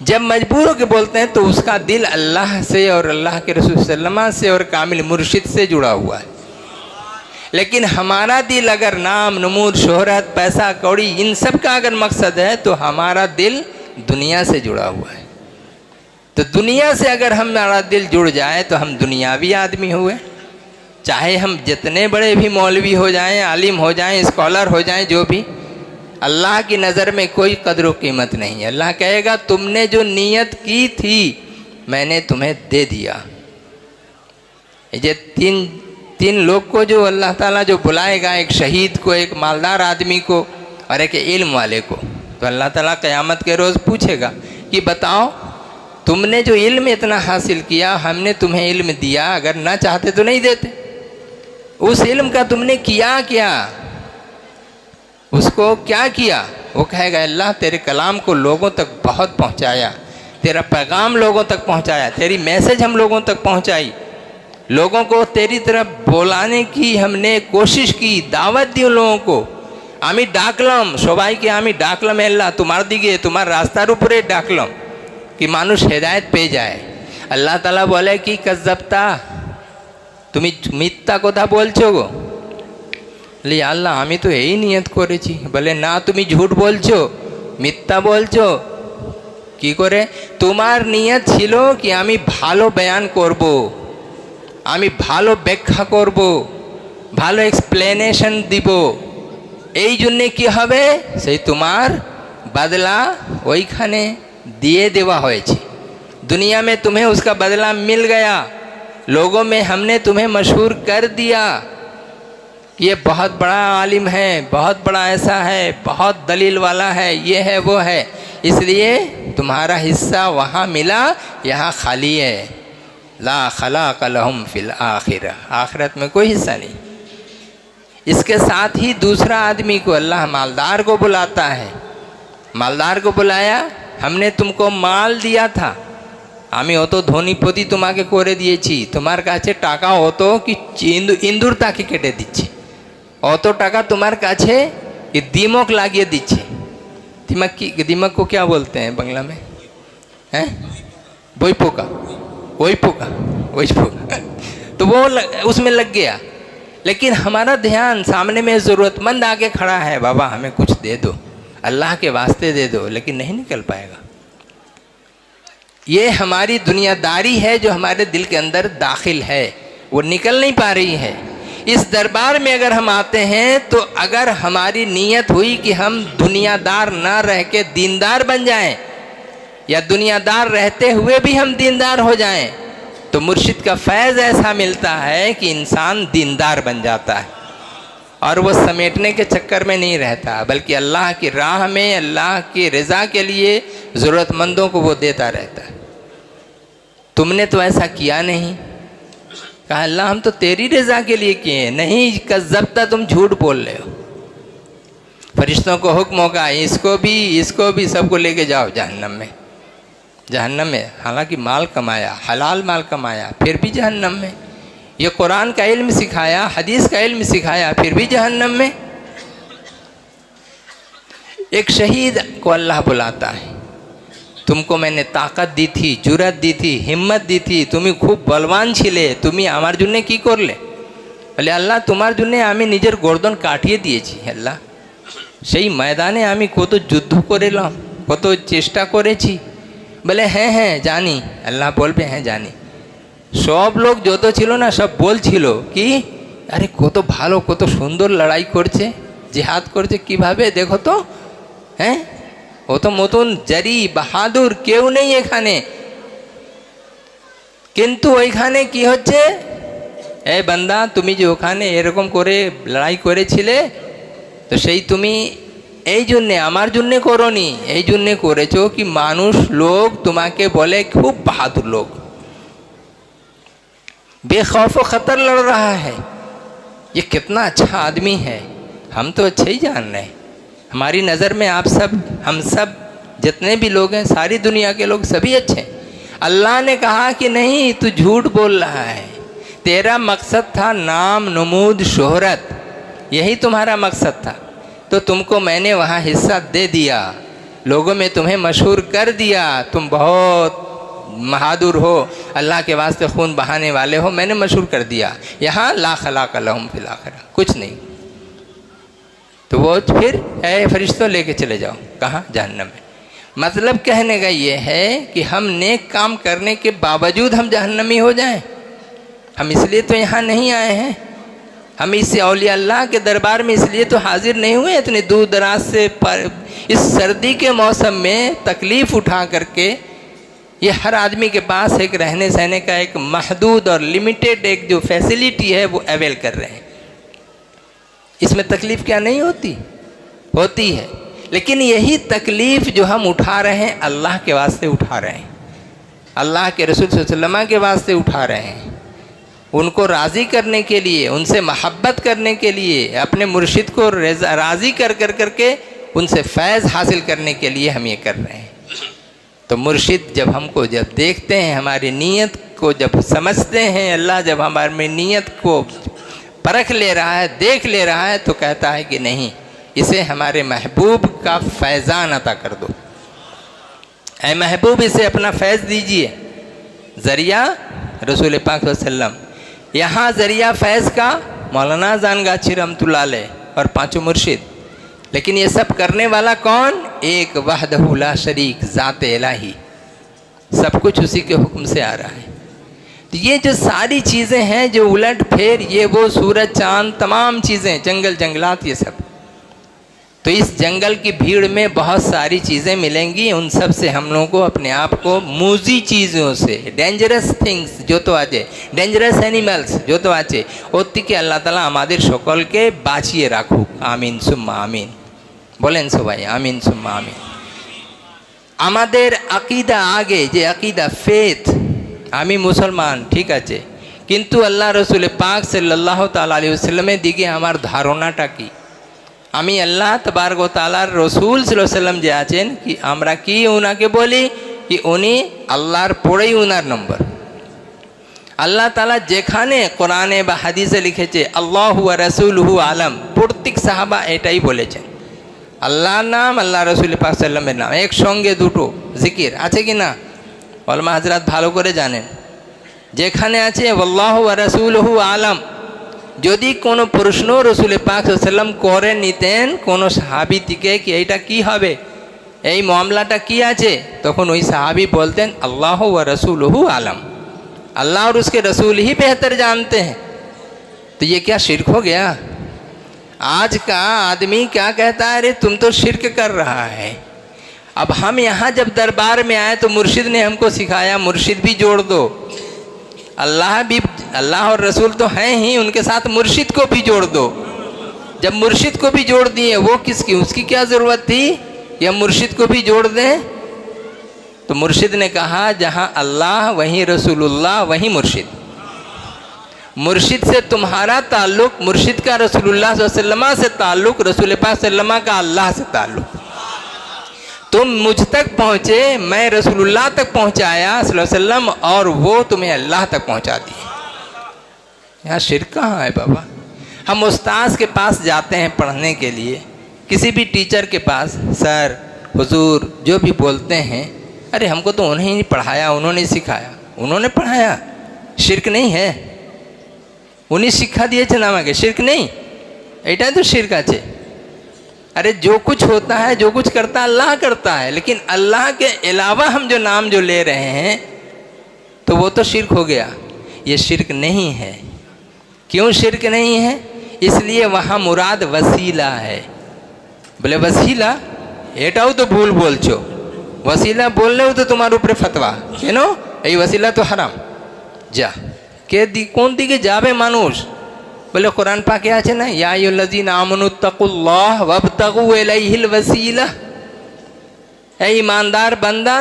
जब मजबूर होकर बोलते हैं तो उसका दिल अल्लाह से और अल्लाह के रसूल सल्लल्लाहु अलैहि वसल्लम से और कामिल मुर्शिद से जुड़ा हुआ है। लेकिन हमारा दिल अगर नाम नमूद शोहरत पैसा कौड़ी इन सब का अगर मकसद है तो हमारा दिल दुनिया से जुड़ा हुआ है। तो दुनिया से अगर हमारा दिल जुड़ जाए तो हम दुनियावी आदमी हुए, चाहे हम जितने बड़े भी मौलवी हो जाएं, आलिम हो जाएं, स्कॉलर हो जाएं, जो भी, अल्लाह की नज़र में कोई कदर व कीमत नहीं है। अल्लाह कहेगा तुमने जो नीयत की थी मैंने तुम्हें दे दिया। ये तीन लोग को जो अल्लाह ताला जो बुलाएगा, एक शहीद को, एक मालदार आदमी को और एक इल्म वाले को, तो अल्लाह ताला क़यामत के रोज़ पूछेगा कि बताओ तुमने जो इल्म इतना हासिल किया, हमने तुम्हें इल्म दिया, अगर ना चाहते तो नहीं देते, उस इल्म का तुमने किया क्या, उसको क्या किया? वो कहेगा अल्लाह तेरे कलाम को लोगों तक बहुत पहुंचाया, तेरा पैगाम लोगों तक पहुंचाया, तेरी मैसेज हम लोगों तक पहुंचाई, लोगों को तेरी तरफ बोलाने की हमने कोशिश की, दावत दी उन लोगों को। आमी डाकलम सबाई के आमी डाकलम अल्लाह तुम्हार दिगे तुम्हार रास्तार उपरे डाकलम कि मानुष हेदायत पे जाए। अल्लाह ताला बोले कि कज़्ज़बता তুমি মিথ্যা কথা বলছো গো। বলি আল্লাহ আমি তো এই নিয়ত করেছি। বলে না তুমি ঝুট বলছো, মিথ্যা বলছো। কি করে? তোমার নিয়ত ছিল কি আমি ভালো বয়ান করব, আমি ভালো ব্যাখ্যা করব, ভালো এক্সপ্লেনেশন দিব, এই জন্যে কি হবে সেই তোমার बदला ওইখানে দিয়ে দেওয়া হয়েছে। दुनिया में तुम्हें उसका बदला मिल गया, लोगों में हमने तुम्हें मशहूर कर दिया, ये बहुत बड़ा आलिम है, बहुत बड़ा ऐसा है, बहुत दलील वाला है, ये है वो है, इसलिए तुम्हारा हिस्सा वहाँ मिला, यहाँ खाली है। ला खलाक़ लहुम फिल आखिरह, आखिरत में कोई हिस्सा नहीं। इसके साथ ही दूसरा आदमी को अल्लाह मालदार को बुलाता है। मालदार को बुलाया, हमने तुमको माल दिया था, আমি অত ধনীপতি তোমাকে করে দিয়েছি, তোমার কাছে টাকা হতো কি ইন্দুর তাকে কেটে দিচ্ছে, অত টাকা তোমার কাছে दिमक লাগিয়ে দিচ্ছে। दिमक की दिमक को क्या बोलते हैं बांग्ला में? हैं वही पोका, वही पोका, वही पोका। तो वो उसमें लग गया। लेकिन हमारा ध्यान सामने में ज़रूरतमंद आके खड़ा है, बाबा हमें कुछ दे दो, अल्लाह के वास्ते दे दो, लेकिन नहीं निकल पाएगा। ये हमारी दुनियादारी है जो हमारे दिल के अंदर दाखिल है, वो निकल नहीं पा रही है। इस दरबार में अगर हम आते हैं तो अगर हमारी नीयत हुई कि हम दुनियादार ना रह के दीनदार बन जाएं, या दुनियादार रहते हुए भी हम दीनदार हो जाएं, तो मुर्शिद का फैज़ ऐसा मिलता है कि इंसान दीनदार बन जाता है और वो समेटने के चक्कर में नहीं रहता, बल्कि अल्लाह की राह में अल्लाह की रज़ा के लिए ज़रूरतमंदों को वो देता रहता है। तुमने तो ऐसा किया नहीं। कहा अल्लाह हम तो तेरी रज़ा के लिए किए। नहीं कज़्ज़बता, तुम झूठ बोल रहे हो। फरिश्तों को हुक्म होगा इसको भी सबको लेके जाओ जहन्नम में। जहन्नम में हालांकि माल कमाया, हलाल माल कमाया, फिर भी जहन्नम में। ये कुरान का इल्म सिखाया, हदीस का इल्म सिखाया, फिर भी जहन्नम में। एक शहीद को अल्लाह बुलाता है, तुमको मैंने ताकत दी थी, जुरत दी थी, हिम्मत दी थी, तुम्हें खूब बलवान छिले, तुम्हें आमार जुन्ने की करले? बोले अल्लाह तुम्हार जुन्ने आमी निजेर गर्दन काटिए दिएছি। अल्लाह সেই ময়দানে আমি কত যুদ্ধ করেলাম, কত চেষ্টা করেছি। বলে হ্যাঁ হ্যাঁ জানি। আল্লাহ বলবে হ্যাঁ জানি। সব লোক যত ছিল না সব বলছিল কি আরে কত ভালো, কত সুন্দর লড়াই করছে, জিহাদ করছে, কিভাবে দেখো তো, হ্যাঁ ও তো মতন জারি বাহাদুর কেউ নেই এখানে। কিন্তু ওইখানে কি হচ্ছে, এ বান্দা তুমি যে ওখানে এরকম করে লড়াই করেছিলে, তো সেই তুমি এই জন্যে আমার জন্যে করোনি, এই জন্যে করেছো কি মানুষ লোক তোমাকে বলে খুব বাহাদুর লোক, बेखौफ ख़तर लड़ रहा है, ये कितना अच्छा आदमी है। हम तो अच्छे ही जान रहे हैं, हमारी नज़र में आप सब, हम सब जितने भी लोग हैं, सारी दुनिया के लोग सभी अच्छे हैं। अल्लाह ने कहा कि नहीं, तू झूठ बोल रहा है, तेरा मकसद था नाम, नमूद, शोहरत, यही तुम्हारा मकसद था, तो तुमको मैंने वहाँ हिस्सा दे दिया, लोगों में तुम्हें मशहूर कर दिया, तुम बहुत बहादुर हो, अल्लाह के वास्ते खून बहाने वाले हो, मैंने मशहूर कर दिया। यहाँ ला खलाक लहुम फिल आखिरा, कुछ नहीं। तो वो फिर ऐ फरिश्तों लेके चले जाओ, कहाँ? जहन्नम में। मतलब कहने का ये है कि हम नेक काम करने के बावजूद हम जहन्नमी हो जाएं, हम इसलिए तो यहाँ नहीं आए हैं, हम इस औलिया अल्लाह के दरबार में इसलिए तो हाजिर नहीं हुए इतने दूर दराज से, पर इस सर्दी के मौसम में तकलीफ़ उठा करके ये हर आदमी के पास एक रहने सहने का एक महदूद और लिमिटेड एक जो फैसिलिटी है वो अवेल कर रहे हैं। इसमें तकलीफ़ क्या नहीं होती? होती है, लेकिन यही तकलीफ़ जो हम उठा रहे हैं अल्लाह के वास्ते उठा रहे हैं, अल्लाह के रसूल सल्लल्लाहु अलैहि वसल्लम के वास्ते उठा रहे हैं, उनको राज़ी करने के लिए, उनसे मोहब्बत करने के लिए, अपने मुर्शिद को राज़ी कर करके उनसे फैज़ हासिल करने के लिए हम ये कर रहे हैं। तो मुर्शिद जब हमको जब देखते हैं, हमारी नीयत को जब समझते हैं, अल्लाह जब हमारी नीयत को परख ले रहा है, देख ले रहा है, तो कहता है कि नहीं, इसे हमारे महबूब का फैज़ान अता कर दो, ऐ महबूब इसे अपना फैज़ दीजिए। ज़रिया रसूल पाक वसल्लम, यहाँ ज़रिया फैज़ का मौलाना जानगाछी रहमतुल्लाह अलैह और पांचों मुर्शिद, लेकिन ये सब करने वाला कौन? एक वहदहु ला शरीक, ज़ात इलाही, सब कुछ उसी के हुक्म से आ रहा है। तो ये जो सारी चीज़ें हैं जो उलट फेर, ये वो सूरज चाँद तमाम चीज़ें, जंगल जंगलात, ये सब, तो इस जंगल की भीड़ में बहुत सारी चीज़ें मिलेंगी, उन सब से हम लोगों को अपने आप को मूजी चीज़ों से, डेंजरस थिंग्स जो तो आचे, डेंजरस एनिमल्स जो तो आचे, ओत्ती के अल्लाह ताला हमारे शकल के बाँचिए राखुक। आमीन सुम्मा आमीन, बोलें सबाई आमीन सुम्मा आमीन। आमादेर अकीदा आगे जे अकीदा फेथ, आमी मुसलमान ठीक आचे, किन्तु अल्लाह रसूल पाक सल्लल्लाहु ताला अलैहि वसल्लमेर दिके आमार धारणाटा कि আমি আল্লাহ তবারক ও তাআলার রসুল সাল্লাল্লাহু আলাইহি ওয়াসাল্লাম যে আছেন কি আমরা কি ওনাকে বলি কি উনি আল্লাহর পরেই ওনার নম্বর। আল্লাহ তাআলা যেখানে কোরআনে বা হাদিসে লিখেছে আল্লাহু ওয়া রাসূলুহু আলাম, প্রত্যেক সাহাবা এটাই বলেছেন, আল্লাহর নাম, আল্লাহ রসুল পাক সাল্লাল্লাহু আলাইহি ওয়াসাল্লামের নাম, একসঙ্গে দুটো জিকির আছে কি না? ওলামা হযরত ভালো করে জানেন, যেখানে আছে আল্লাহু ওয়া রাসূলুহু আলাম, যদি কোনো প্রশ্ন রসুল পাক সাল্লাম করে নিতেন কোনো সাহাবীটিকে কি এইটা কি হবে, এই মামলাটা কি আছে, তখন ওই সাহাবী বলতেন अल्लाह व रसूलुहु आलम, अल्लाह और उसके रसूल ही बेहतर जानते हैं। तो ये क्या शिरक हो गया? आज का आदमी क्या कहता है, अरे तुम तो शिरक कर रहा है। अब हम यहाँ जब दरबार में आए तो मुर्शिद ने हमको सिखाया, मुर्शिद भी जोड़ दो, अल्लाह भी, अल्लाह और रसूल तो हैं ही, उनके साथ मुर्शिद को भी जोड़ दो। जब मुर्शिद को भी जोड़ दिए, वो किसकी, उसकी क्या ज़रूरत थी या मुर्शिद को भी जोड़ दें? तो मुर्शिद ने कहा जहाँ अल्लाह वहीं रसूलुल्लाह वहीं मुर्शिद, मुर्शिद से तुम्हारा ताल्लुक़, मुर्शिद का रसूलुल्लाह सल्लल्लाहु अलैहि वसल्लम से ताल्लुक़, रसूल पाक सल्लल्लाहु अलैहि वसल्लम का अल्लाह से ताल्लुक़। तुम मुझ तक पहुँचे, मैं रसूलुल्लाह तक पहुँचाया सल्लल्लाहु अलैहि वसल्लम, और वो तुम्हें अल्लाह तक पहुँचा दिए। यहाँ शिरक कहाँ है बाबा? हम उस्ताद के पास जाते हैं पढ़ने के लिए, किसी भी टीचर के पास, सर हुजूर जो भी बोलते हैं, अरे हमको तो उन्हें ही पढ़ाया, उन्होंने सिखाया, उन्होंने पढ़ाया, शिरक नहीं है, उन्हीं शिक्षा दिए थे नाम के, शिरक नहीं, एटा तो शिरक आचे। अरे जो कुछ होता है, जो कुछ करता है अल्लाह करता है, लेकिन अल्लाह के अलावा हम जो नाम जो ले रहे हैं तो वो तो शिरक हो गया, ये शिरक नहीं है। क्यों शिरक नहीं है? इसलिए वहाँ मुराद वसीला है। बोले वसीला एटाও तो भूल बोलছো, वसीला बोलলেও তো তোমার উপরে ফতোয়া, কেন এই वसीला तो হারাম। যা কে কোন দিকে যাবে মানুষ? बोले कुरान पाके আছে না, या अय्युहल्लज़ीना आमनुत्तकुल्लाह वब्तगू इलैहिल वसीला, ऐ ईमानदार बंदा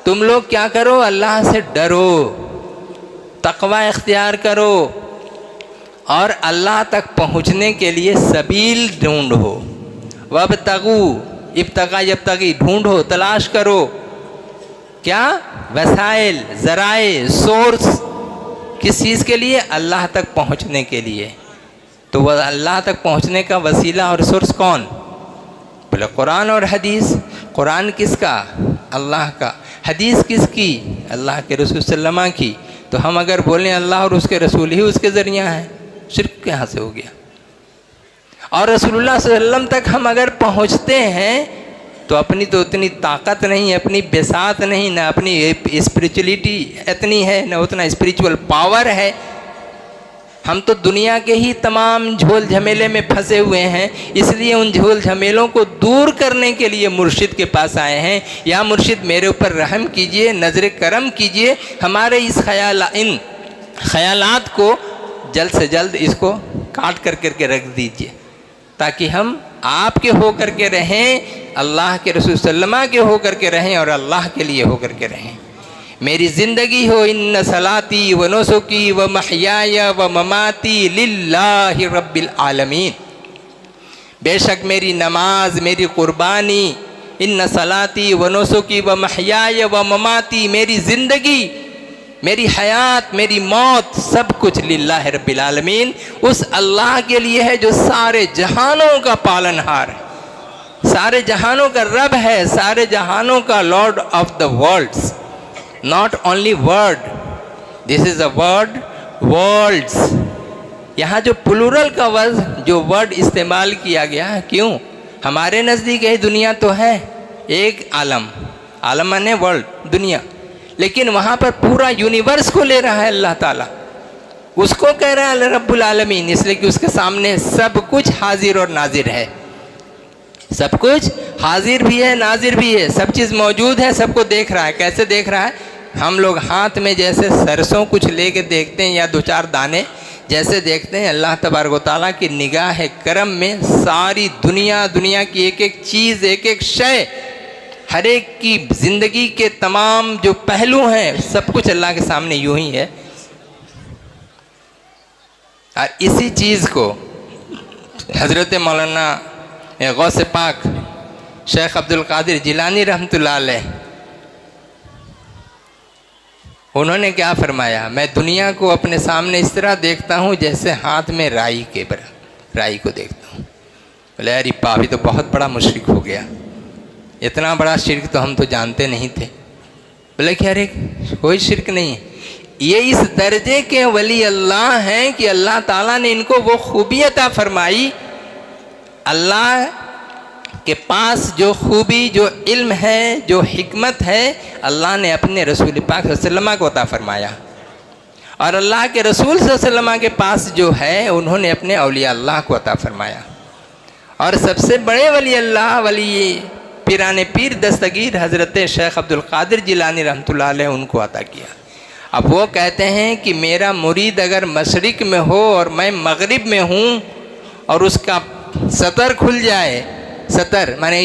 तुम लोग क्या करो, अल्लाह से डरो, तकवा इख्तियार करो और अल्लाह तक पहुँचने के लिए सबील ढूंढो। वब्तगू, इब्तगा यब्तगी, ढूंढो, तलाश करो। क्या वसाइल, ज़राए, सोर्स, किस चीज़ के लिए? अल्लाह तक पहुँचने के लिए। तो वह अल्लाह तक पहुँचने का वसीला और सोर्स कौन? बोले कुरान और हदीस। कुरान किसका? अल्लाह का। हदीस किसकी? अल्लाह के रसूल सल्लल्लाहु अलैहि वसल्लम की। तो हम अगर बोलें अल्लाह और उसके रसूल ही उसके ज़रिया हैं, शिर्क कहाँ से हो गया? और रसूलुल्लाह सल्लल्लाहु अलैहि वसल्लम तक हम अगर पहुँचते हैं तो अपनी तो उतनी ताकत नहीं, अपनी बेसात नहीं, ना अपनी स्पिरिचुअलिटी इतनी है, ना उतना स्पिरिचुअल पावर है। हम तो दुनिया के ही तमाम झोल झमेले में फंसे हुए हैं। इसलिए उन झोल झमेलों को दूर करने के लिए मुर्शिद के पास आए हैं। या मुर्शिद मेरे ऊपर रहम कीजिए, नज़र करम कीजिए, हमारे इन ख्यालात को जल्द से जल्द इसको काट कर करके रख दीजिए, ताकि हम आपके हो कर के रहें, अल्लाह के रसूल सल्लल्लाहु अलैहि वसल्लम के हो कर के रहें और अल्लाह के लिए हो कर के रहें। मेरी ज़िंदगी हो इन्न सलाती व नुसुकी व महयाया व ममाती लिल्लाहि रब्बिल आलमीन। बेशक मेरी नमाज, मेरी क़ुरबानी, इन्न सलाती व नुसुकी व महयाया व ममाती, मेरी ज़िंदगी, मेरी हयात, मेरी मौत, सब कुछ लिल्लाहि रब्बिल आलमीन, उस अल्लाह के लिए है जो सारे जहानों का पालनहार है, सारे जहानों का रब है, सारे जहानों का lord of the worlds. Not only word, this is a word, worlds. यहाँ जो प्लूरल का जो वर्ड इस्तेमाल किया गया है, क्यों? हमारे नज़दीक यही दुनिया तो है, एक आलम, आलम माने वर्ल्ड, दुनिया, लेकिन वहाँ पर पूरा यूनिवर्स को ले रहा है अल्लाह ताला, उसको कह रहा है रब्बुल आलमीन, इसलिए कि उसके सामने सब कुछ हाजिर और नाजिर है। सब कुछ हाजिर भी है, नाजिर भी है, सब चीज़ मौजूद है, सबको देख रहा है। कैसे देख रहा है? हम लोग हाथ में जैसे सरसों कुछ लेके देखते हैं या दो चार दाने जैसे देखते हैं, अल्लाह तबारक व तआला की निगाह करम में सारी दुनिया, दुनिया की एक एक चीज़, एक एक शय, हर एक की ज़िंदगी के तमाम जो पहलू हैं, सब कुछ अल्लाह के सामने यूं ही है। और इसी चीज़ को हज़रत मौलाना गौसे पाक शेख अब्दुल कादिर जिलानी रहमतुल्लाह अलैह, उन्होंने क्या फरमाया? मैं दुनिया को अपने सामने इस तरह देखता हूँ जैसे हाथ में राई के बराबर राई को देखता हूँ। बोले यार ये पापी तो बहुत बड़ा मुशरिक हो गया, इतना बड़ा शिरक तो हम तो जानते नहीं थे। बोले कि अरे कोई शिरक नहीं है, ये इस दर्जे के वली अल्लाह हैं कि अल्लाह ताला ने इनको वो खूबी अता फरमाई। अल्लाह के पास जो खूबी, जो इल्म है, जो हिकमत है, अल्लाह ने अपने रसूल पाक सल्लल्लाहु अलैहि वसल्लम को अता फरमाया। और अल्लाह के रसूल सल्लल्लाहु अलैहि वसल्लम के पास जो है, उन्होंने अपने औलिया अल्लाह को अता फरमाया। और सबसे बड़े वली अल्लाह, वली पीराने पीर दस्तगीर हज़रत शेख अब्दुल कादिर जिलानी रहमतुल्लाह अलैह, उनको अता किया। अब वो कहते हैं कि मेरा मुरीद अगर मशरिक में हो और मैं मगरिब में हूँ और उसका सतर खुल जाए, सतर माने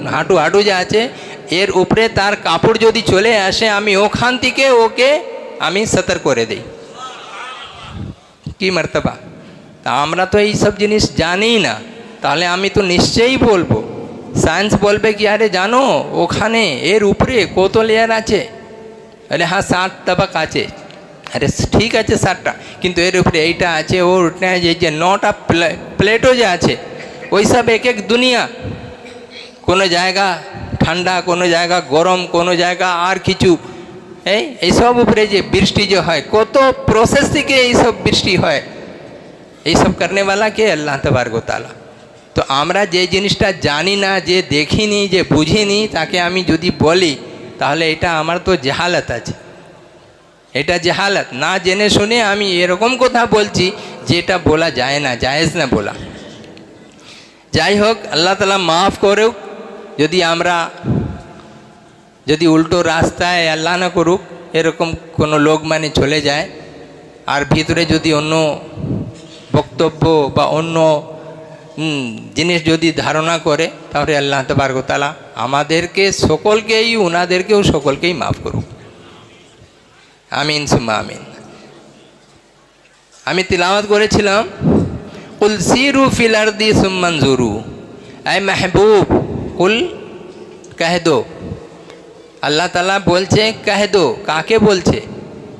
हाटू हाटू जाचे, एर उपरे तार कापड़ यदि चले आसे, आमी ओखान थेके ओके आमी सतर करे देई। कि मर्तबा ता आमरा तो এই সব জিনিস জানি না, তাহলে আমি তো নিশ্চয়ই বলবো। সায়েন্স বলবে কি আরে জানো ওখানে এর উপরে কত লেয়ার আছে? আরে হ্যাঁ 7 তবক আছে। আরে ঠিক আছে 7টা, কিন্তু এর উপরে এইটা আছে, ওটা এই যে 9টা প্লেটও যে আছে, ওই সব এক এক দুনিয়া, কোনো জায়গা ঠান্ডা, কোনো জায়গা গরম, কোনো জায়গা আর কিছু, এই সব উপরে যে বৃষ্টি যে হয়, কত প্রসেস থেকে এই সব বৃষ্টি হয়, এই সব करने वाला কে? আল্লাহ তাবারক ওয়া তাআলা। তো আমরা যে জিনিসটা জানি না, যে দেখিনি, যে বুঝিনি, তাকে আমি যদি বলি তাহলে এটা আমার তো জাহালাত আছে, এটা জাহালাত। না জেনে শুনে আমি এরকম কথা বলছি যেটা বলা যায় না, জায়েজ না বলা। যাই হোক, আল্লাহ তাআলা মাফ করুক যদি আমরা যদি উল্টো রাস্তায়, আল্লাহ না করুক, এরকম কোনো লোক মানে চলে যায় আর ভিতরে যদি অন্য বক্তব্য বা অন্য জিনিস যদি ধারণা করে, তাহলে আল্লাহ তাবারক ওয়া তাআলা আমাদেরকে সকলকেই, ওনাদেরকেও সকলকেই মাফ করুক। আমিন সুম্মা আমিন। আমি তিলাওয়াত করেছিলাম কুল সিরু ফিল আরদি সুম্মা নজুরু, ऐ महबूब कुल कह दो, अल्लाह ताला बोलचे कह दो, काके बोलचे,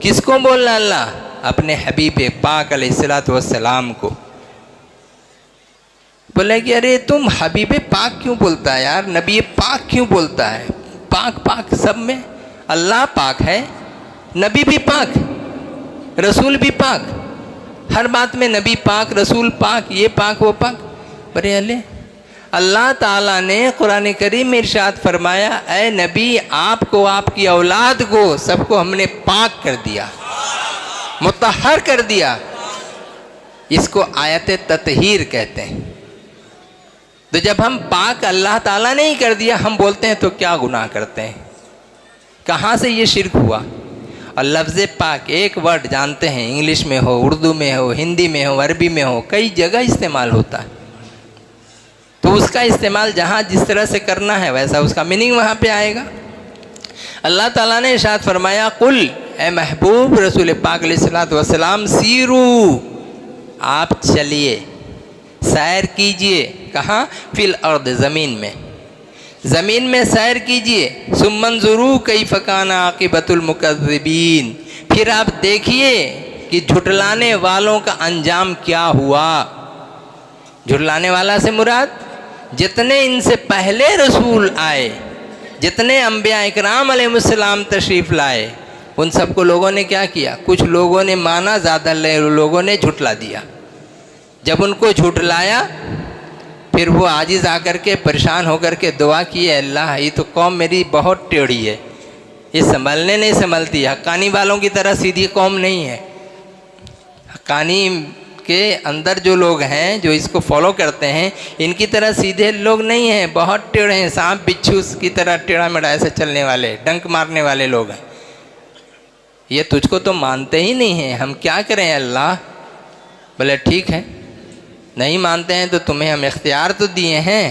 किसको बोलना अल्लाह? अपने हबीब पाक अलैहिस्सलातु वस्सलाम को। बोले कि अरे तुम हबीब पाक क्यों बोलता है यार, नबी पाक क्यों बोलता है? पाक पाक सब में, अल्लाह पाक है, नबी भी पाक, रसूल भी पाक, हर बात में नबी पाक, रसूल पाक, ये पाक वो पाक। बरे अले अल्लाह ताला ने कुरान करीम में इरशाद फरमाया, ऐ नबी आपको, आपकी औलाद को, सबको हमने पाक कर दिया, मुतहर कर दिया। इसको आयत ततहीर कहते हैं। तो जब हम पाक अल्लाह ताला ने ही कर दिया, हम बोलते हैं तो क्या गुनाह करते हैं? कहाँ से ये शिर्क हुआ? और लफ्ज़ पाक एक वर्ड जानते हैं, इंग्लिश में हो, उर्दू में हो, हिंदी में हो, अरबी में हो, कई जगह इस्तेमाल होता है। तो उसका इस्तेमाल जहाँ जिस तरह से करना है वैसा उसका मीनिंग वहाँ पे आएगा। अल्लाह ताला ने इरशाद फरमाया, कुल ए महबूब रसूल पाक अलैहिस्सलातु वस्सलाम, सीरू आप चलिए, सैर कीजिए। कहाँ? फिल अर्द, ज़मीन में, ज़मीन में सैर कीजिए। सुम्मंजुरू कैफ़ काना आक़िबतुल मुकज़्ज़िबीन, फिर आप देखिए कि झुटलाने वालों का अंजाम क्या हुआ। झुटलाने वाला से मुराद जितने इनसे पहले रसूल आए, जितने अम्बिया इकराम अलैहिस्सलाम तशरीफ़ लाए, उन सबको लोगों ने क्या किया? कुछ लोगों ने माना, ज़्यादा लोगों ने झुटला दिया। जब उनको झुटलाया, फिर वो आजिज़ आकर के परेशान होकर के दुआ की, अल्लाह ये तो कौम मेरी बहुत टेढ़ी है, ये संभलने नहीं संभलती, हक्कानी वालों की तरह सीधी कौम नहीं है। हक्कानी के अंदर जो लोग हैं, जो इसको फॉलो करते हैं, इनकी तरह सीधे लोग नहीं हैं, बहुत टेढ़े हैं, सांप बिच्छू की तरह टेढ़ा मेढ़ा ऐसे चलने वाले, डंक मारने वाले लोग हैं। ये तुझको तो मानते ही नहीं हैं, हम क्या करें अल्लाह? बोले ठीक है, नहीं मानते हैं तो तुम्हें हम इख्तियार तो दिए हैं,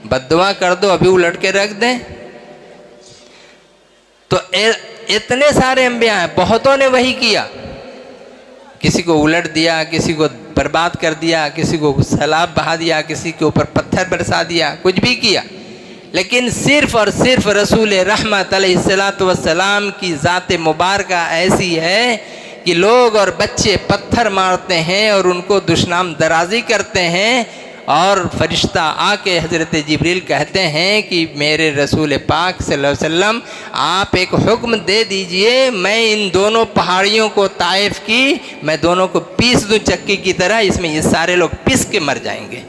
बद्दुआ कर दो, अभी उलट के रख दें। तो इतने सारे अंबिया हैं, बहुतों ने वही किया, किसी को उलट दिया, किसी को बर्बाद कर दिया, किसी को सैलाब बहा दिया, किसी के ऊपर पत्थर बरसा दिया, कुछ भी किया। लेकिन सिर्फ़ और सिर्फ रसूल रहमत अलैहिस्सलातु वस्सलाम की ज़ात मुबारका ऐसी है कि लोग और बच्चे पत्थर मारते हैं और उनको दुश्मन दराजी करते हैं, और फरिश्ता आके हज़रत जिब्रील कहते हैं कि मेरे रसूल पाक सल्लल्लाहु अलैहि वसल्लम आप एक हुक्म दे दीजिए, मैं इन दोनों पहाड़ियों को, ताइफ की, मैं दोनों को पीस दूँ चक्की की तरह, इसमें ये सारे लोग पिस के मर जाएंगे।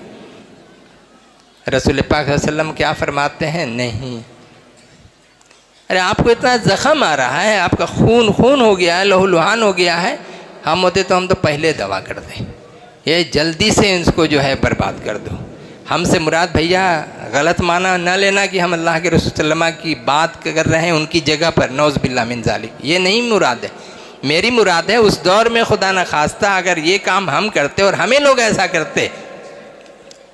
रसूल पाक सल्लल्लाहु अलैहि वसल्लम क्या फरमाते हैं? नहीं, अरे आपको इतना ज़ख़म आ रहा है, आपका खून खून हो गया है, लहूलुहान हो गया है, हम होते तो हम तो पहले दवा कर दें, ये जल्दी से इसको जो है बर्बाद कर दो। हमसे मुराद भैया गलत माना न लेना कि हम अल्लाह के रसूल सल्लल्लाहु अलैहि वसल्लम की बात कर रहे हैं उनकी जगह पर, नौज़ बिल्लाह मिन ज़ालिक, ये नहीं मुराद है। मेरी मुराद है उस दौर में खुदा न खास्ता अगर ये काम हम करते और हमें लोग ऐसा करते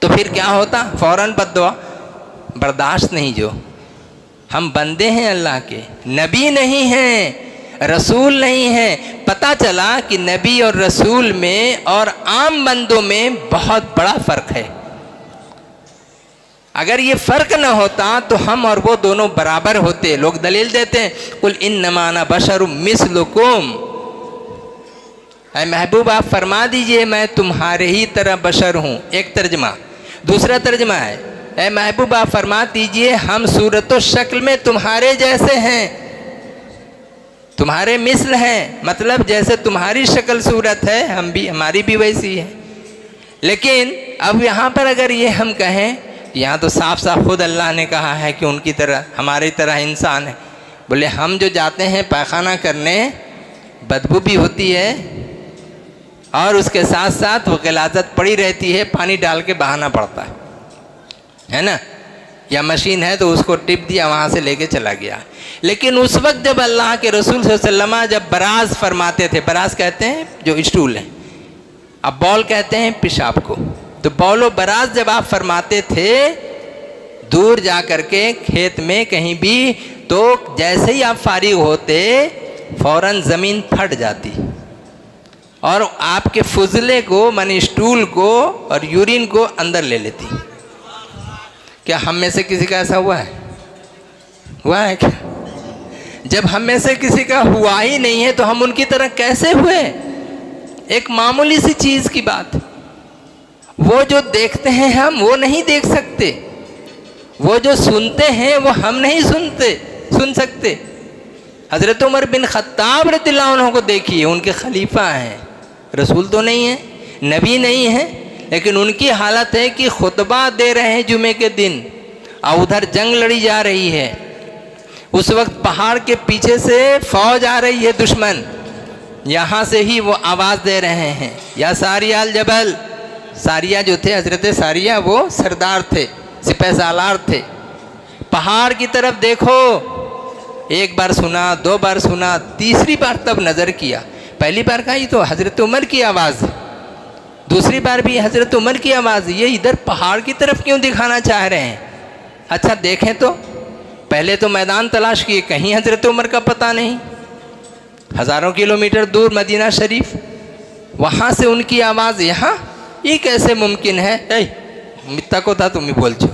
तो फिर क्या होता? फ़ौरन बद्दुआ, बर्दाश्त नहीं। जो हम बंदे हैं अल्लाह के, नबी नहीं हैं, रसूल नहीं है। पता चला कि नबी और रसूल में और आम बंदों में बहुत बड़ा फ़र्क है। अगर ये फ़र्क न होता तो हम और वो दोनों बराबर होते। लोग दलील देते हैं, कुल इन्नमा अना बशरुम मिस्लुकुम, ऐ महबूब आप फरमा दीजिए मैं तुम्हारे ही तरह बशर हूँ, एक तर्जमा। दूसरा तर्जमा है, ऐ महबूब आप फरमा दीजिए हम सूरत व शक्ल में तुम्हारे जैसे हैं, तुम्हारे मिस्ल हैं, मतलब जैसे तुम्हारी शक्ल सूरत है हम भी, हमारी भी वैसी है। लेकिन अब यहाँ पर अगर ये हम कहें, यहाँ तो साफ साफ खुद अल्लाह ने कहा है कि उनकी तरह, हमारी तरह इंसान है। बोले हम जो जाते हैं पैखाना करने, बदबू भी होती है और उसके साथ साथ वो गिलाज़त पड़ी रहती है, पानी डाल के बहाना पड़ता है ना, या मशीन है तो उसको टिप दिया, वहाँ से लेके चला गया। लेकिन उस वक्त जब अल्लाह के रसूल सल्लल्लाहु अलैहि वसल्लम जब बराज फरमाते थे, बराज कहते हैं जो स्टूल है, अब बौल कहते हैं पेशाब को, तो बौलो बराज जब आप फरमाते थे दूर जा कर के खेत में कहीं भी, तो जैसे ही आप फारिग होते फ़ौरन ज़मीन फट जाती और आपके फुजले को, माने स्टूल को और यूरिन को अंदर ले लेती। क्या हम में से किसी का ऐसा हुआ है? हुआ है क्या? जब हम में से किसी का हुआ ही नहीं है तो हम उनकी तरह कैसे हुए? एक मामूली सी चीज की बात। वो जो देखते हैं हम वो नहीं देख सकते, वो जो सुनते हैं वो हम नहीं सुन सकते। हजरत उमर बिन खत्ताब रज़ियल्लाहु अन्हु को देखिए, उनके खलीफा हैं, रसूल तो नहीं है, नबी नहीं है, लेकिन उनकी हालत है कि खुतबा दे रहे हैं जुमे के दिन और उधर जंग लड़ी जा रही है। उस वक्त पहाड़ के पीछे से फौज आ रही है दुश्मन, यहाँ से ही वो आवाज़ दे रहे हैं, या सारिया अल जबल। सारिया जो थे, हजरत सारिया वो सरदार थे, सिपह सालार थे। पहाड़ की तरफ देखो। एक बार सुना, 2 बार सुना, तीसरी बार तब नज़र किया। पहली बार कहा ये तो हजरत उमर की आवाज़, दूसरी बार भी हजरत उमर की आवाज़, ये इधर पहाड़ की तरफ क्यों दिखाना चाह रहे हैं? अच्छा देखें तो पहले तो मैदान तलाश किए, कहीं हजरत उमर का पता नहीं। हज़ारों किलोमीटर दूर मदीना शरीफ, वहाँ से उनकी आवाज़ यहाँ, ये कैसे मुमकिन है? मित्ता को था तुम ही बोल छो,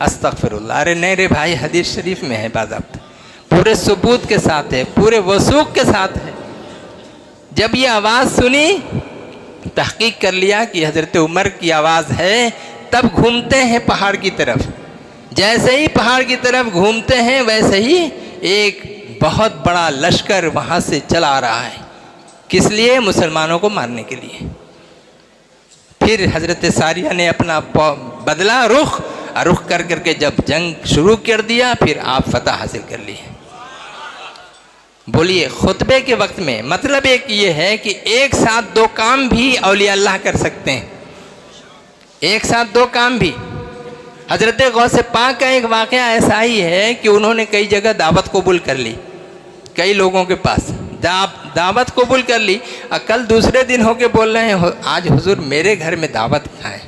अस्तगफिरुल्लाह। अरे नहीं रे भाई, हदीस शरीफ में है, बाज़ाब्ता पूरे सबूत के साथ है, पूरे वसूक के साथ है। जब ये आवाज़ सुनी, तहकीक कर लिया कि हज़रत उमर की आवाज़ है, तब घूमते हैं पहाड़ की तरफ। जैसे ही पहाड़ की तरफ घूमते हैं वैसे ही एक बहुत बड़ा लश्कर वहाँ से चला आ रहा है। किस लिए? मुसलमानों को मारने के लिए। फिर हज़रत सारिया ने अपना बदला रुख कर करके जब जंग शुरू कर दिया, फिर आप फतह हासिल कर ली। बोलिए, खुतबे के वक्त में मतलब एक ये है कि एक साथ 2 काम भी औलिया अल्लाह कर सकते हैं, एक साथ 2 काम भी। हज़रत गौसे पाक का एक वाक़या ऐसा ही है कि उन्होंने कई जगह दावत कबूल कर ली, कई लोगों के पास दावत कबूल कर ली। कल दूसरे दिन होके बोल रहे हैं आज हुजूर मेरे घर में दावत खाएं।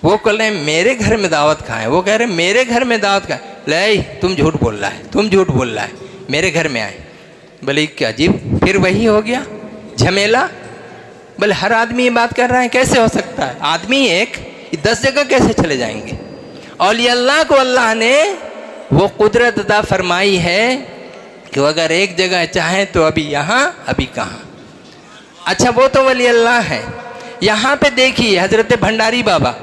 वो कह रहे हैं मेरे घर में दावत खाएं, वो कह रहे हैं मेरे घर में दावत खाएं। ले तुम झूठ बोल रहा है, तुम झूठ बोल रहा है, मेरे घर में आए। बोले क्या अजीब, फिर वही हो गया झमेला। बोले हर आदमी ये बात कर रहा है, कैसे हो सकता है? आदमी एक 10 जगह कैसे चले जाएंगे? औलिया अल्लाह को अल्लाह ने वो कुदरत अता फरमाई है कि अगर एक जगह चाहें तो अभी यहाँ अभी कहाँ। अच्छा वो तो वली अल्लाह है। यहाँ पे देखिए हज़रत भंडारी बाबा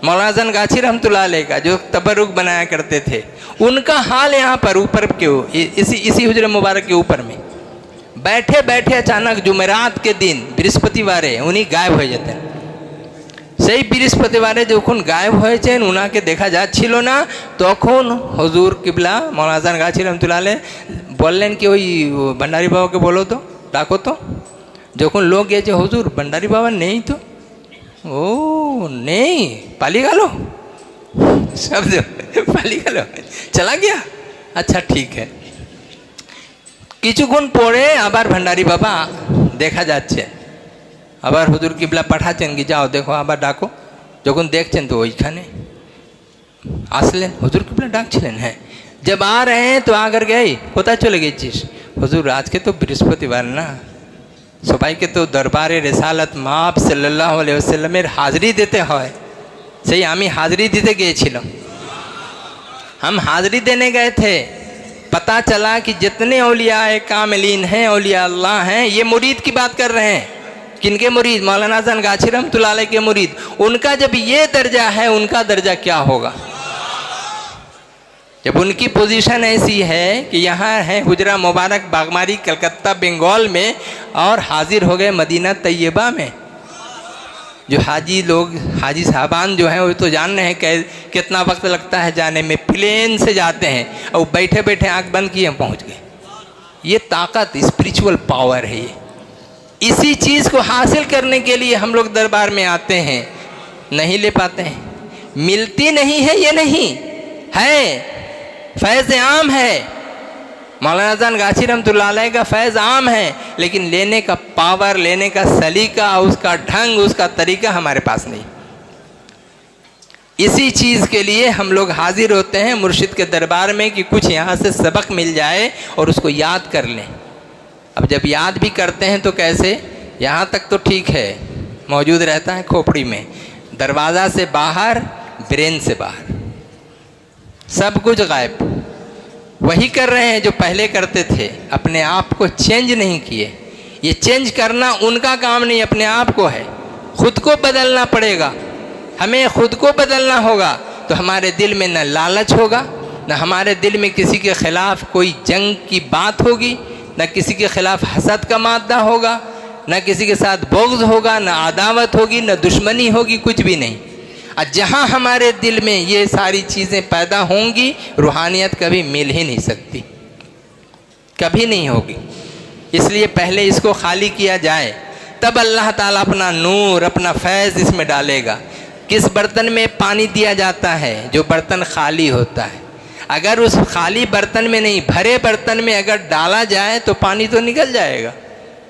मौलाना जन गाछी रहमतुल्लाह अलैह का जो तबरुक बनाया करते थे, उनका हाल यहाँ पर ऊपर के इसी हुजरे मुबारक के ऊपर में बैठे बैठे अचानक जुमेरात के दिन बृहस्पतिवारे उन्हीं गायब हो जाते हैं। সেই বৃহস্পতিবারে যখন গায়েব হয়েছেন ওনাকে দেখা যাচ্ছিল না, তখন হুজুর কিবলা মৌলানা জান গাছি রহমতুল্লাহ আলাইহ বললেন কি ওই ভণ্ডারী বাবাকে বলো তো, ডাকো তো। যখন লোক গিয়েছে হুজুর ভণ্ডারী বাবা নেই তো, ও নেই, পালিয়ে গেল, শব্দ পালিয়ে গেল, চলা গিয়া, আচ্ছা ঠিক है। কিছুক্ষণ পরে আবার ভণ্ডারী বাবা দেখা যাচ্ছে, আবার হুজুর কিবলা পাঠাচ্ছেন কি যাও দেখো আবার ডাকো। যখন দেখছেন তো ওইখানে আসলেন, হুজুর কিবলা ডাকছিলেন। হ্যাঁ, जब आ रहे हैं तो आकर गए, কোথায় চলে গেছিস? হুজুর আজকে তো বৃহস্পতিবার না, সবাইকে তো দরবারে রেসালত মাপ সাল্লাল্লাহু আলাইহি ওয়াসাল্লামের হাজিরি দিতে হয়, সেই আমি হাজিরি দিতে গিয়েছিলাম। हम हाजिरी देने गए थे, पता चला कि जितने औलिया कामिलीन हैं, औलिया अल्लाह हैं, ये मुरीद की बात कर रहे हैं। किनके मुरीद? मौलाना जन गाछी रहमतुल्लाह अलैह के मुरीद। उनका जब ये दर्जा है, उनका दर्जा क्या होगा? जब उनकी पोजीशन ऐसी है कि यहाँ है हुजरा मुबारक बागमारी कलकत्ता बंगाल में, और हाजिर हो गए मदीना तैयबा में। जो हाजी लोग, हाजी साहबान जो हैं वो तो जान रहे हैं कितना वक्त लगता है जाने में, प्लेन से जाते हैं और बैठे बैठे आँख बंद किए पहुँच गए। ये ताकत, स्पिरिचुअल पावर है। ये इसी चीज़ को हासिल करने के लिए हम लोग दरबार में आते हैं, नहीं ले पाते हैं, मिलती नहीं है। ये नहीं है, फैज़ आम है, मौलाना जान गाछी रहमतुल्लाह अलैह का फैज़ आम है, लेकिन लेने का पावर, लेने का सलीका, उसका ढंग, उसका तरीका हमारे पास नहीं। इसी चीज़ के लिए हम लोग हाजिर होते हैं मुर्शिद के दरबार में कि कुछ यहाँ से सबक मिल जाए और उसको याद कर लें। अब जब याद भी करते हैं तो कैसे? यहाँ तक तो ठीक है, मौजूद रहता है खोपड़ी में, दरवाज़ा से बाहर, ब्रेन से बाहर सब कुछ गायब। वही कर रहे हैं जो पहले करते थे, अपने आप को चेंज नहीं किए। ये चेंज करना उनका काम नहीं, अपने आप को है, खुद को बदलना पड़ेगा। हमें खुद को बदलना होगा तो हमारे दिल में न लालच होगा, न हमारे दिल में किसी के ख़िलाफ़ कोई जंग की बात होगी, न किसी के ख़िलाफ़ हसद का मादा होगा, न किसी के साथ बुग़्ज़ होगा, न अदावत होगी, न दुश्मनी होगी, कुछ भी नहीं। और जहाँ हमारे दिल में ये सारी चीज़ें पैदा होंगी, रूहानियत कभी मिल ही नहीं सकती, कभी नहीं होगी। इसलिए पहले इसको खाली किया जाए, तब अल्लाह ताला अपना नूर, अपना फैज़ इसमें डालेगा। किस बर्तन में पानी दिया जाता है? जो बर्तन खाली होता है। अगर उस खाली बर्तन में नहीं, भरे बर्तन में अगर डाला जाए तो पानी तो निकल जाएगा।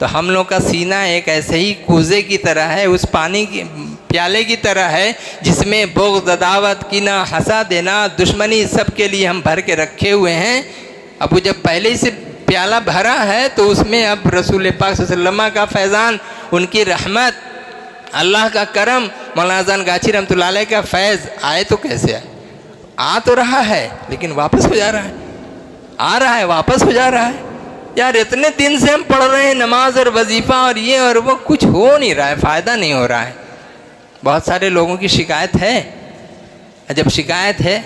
तो हम लोग का सीना एक ऐसे ही कूजे की तरह है, उस पानी की प्याले की तरह है, जिसमें बुग़्ज़, अदावत, कीना, हसद, देना, दुश्मनी, सब के लिए हम भर के रखे हुए हैं। अब वो जब पहले ही से प्याला भरा है तो उसमें अब रसूल पाक सल्लल्लाहु अलैहि वसल्लम का फैज़ान, उनकी रहमत, अल्लाह का करम, मौलाना जान गाची रहमतुल्लाह अलैह का फैज़ आए तो कैसे आए? आ तो रहा है लेकिन वापस हो जा रहा है, आ रहा है वापस हो जा रहा है। यार इतने दिन से हम पढ़ रहे हैं नमाज और वजीफ़ा और ये और वो, कुछ हो नहीं रहा है, फ़ायदा नहीं हो रहा है। बहुत सारे लोगों की शिकायत है। जब शिकायत है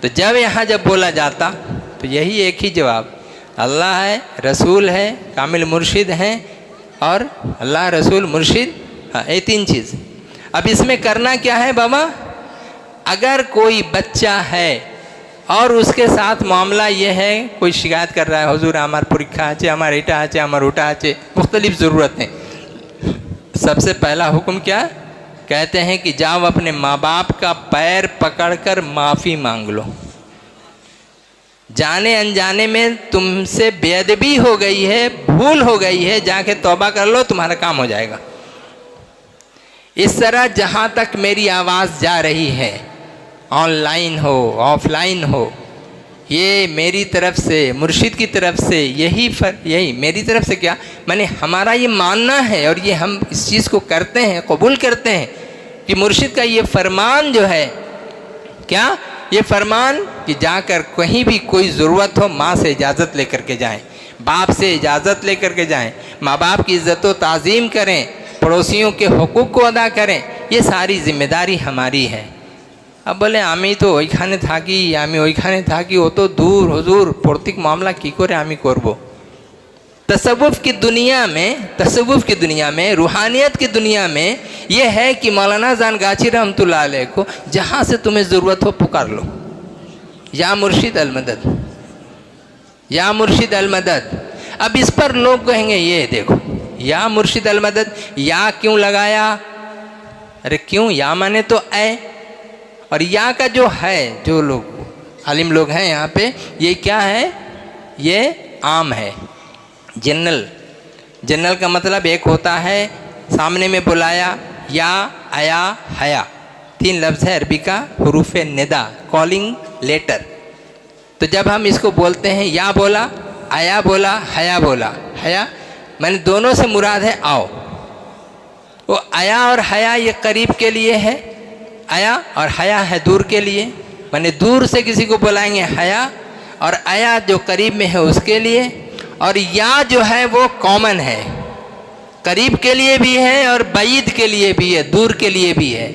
तो जब यहाँ जब बोला जाता तो यही एक ही जवाब, अल्लाह है, रसूल है, कामिल मुर्शिद हैं, और अल्लाह, रसूल, मुर्शिद, हाँ, ये तीन चीज़। अब इसमें करना क्या है बाबा? अगर कोई बच्चा है और उसके साथ मामला ये है, कोई शिकायत कर रहा है, हुजूर हमार परीक्षा है, हमार इटा है, हमार उठा है, मुख्तलिफ ज़रूरतें, सबसे पहला हुक्म क्या कहते हैं कि जाओ अपने माँ बाप का पैर पकड़कर माफ़ी मांग लो। जाने अनजाने में तुमसे बेअदबी हो गई है, भूल हो गई है, जाके तौबा कर लो, तुम्हारा काम हो जाएगा। इस तरह जहाँ तक मेरी आवाज़ जा रही है, ऑनलाइन हो, ऑफलाइन हो, ये मेरी तरफ से, मुर्शिद की तरफ से, यही मेरी तरफ से क्या, मैंने हमारा ये मानना है और ये हम इस चीज़ को करते हैं, कबूल करते हैं कि मुर्शिद का ये फरमान जो है, क्या ये फरमान कि जाकर कहीं भी कोई ज़रूरत हो, माँ से इजाज़त लेकर के जाएं, बाप से इजाज़त लेकर के जाएं, माँ बाप की इज़्ज़त व ताज़ीम करें, पड़ोसियों के हुकूक को अदा करें, ये सारी ज़िम्मेदारी हमारी है। अब बोले आमी तो ओइखाने थाकी, आमी ओइखाने थाकी, वो तो दूर, हुजूर प्रतीक मामला की करे आमी करबो। तसव्वुफ़ की दुनिया में, रूहानियत की दुनिया में ये है कि मौलाना जान गाची रहमतुल्लाह अलैह को जहाँ से तुम्हें ज़रूरत हो पुकार लो, या मुर्शिद अलमदद, या मुर्शिद अलमदद। अब इस पर लोग कहेंगे ये देखो, या मुर्शिद अलमदद, या क्यों लगाया? अरे क्यों, या माने तो ऐ, और या का जो है, जो लोग आलिम लोग हैं यहाँ पे, ये क्या है? ये आम है, जनरल का मतलब एक होता है सामने में बुलाया, या, आया, हया, तीन लफ्ज़ है अरबी का, हुरूफ निदा, कॉलिंग लेटर। तो जब हम इसको बोलते हैं, या बोला, आया बोला, हया बोला, हया मैंने दोनों से मुराद है आओ। वो आया और हया ये करीब के लिए है, आया, और हया है दूर के लिए, मैंने दूर से किसी को बुलाएंगे हया, और आया जो करीब में है उसके लिए, और या जो है वो कॉमन है, करीब के लिए भी है और बईद के लिए भी है, दूर के लिए भी है।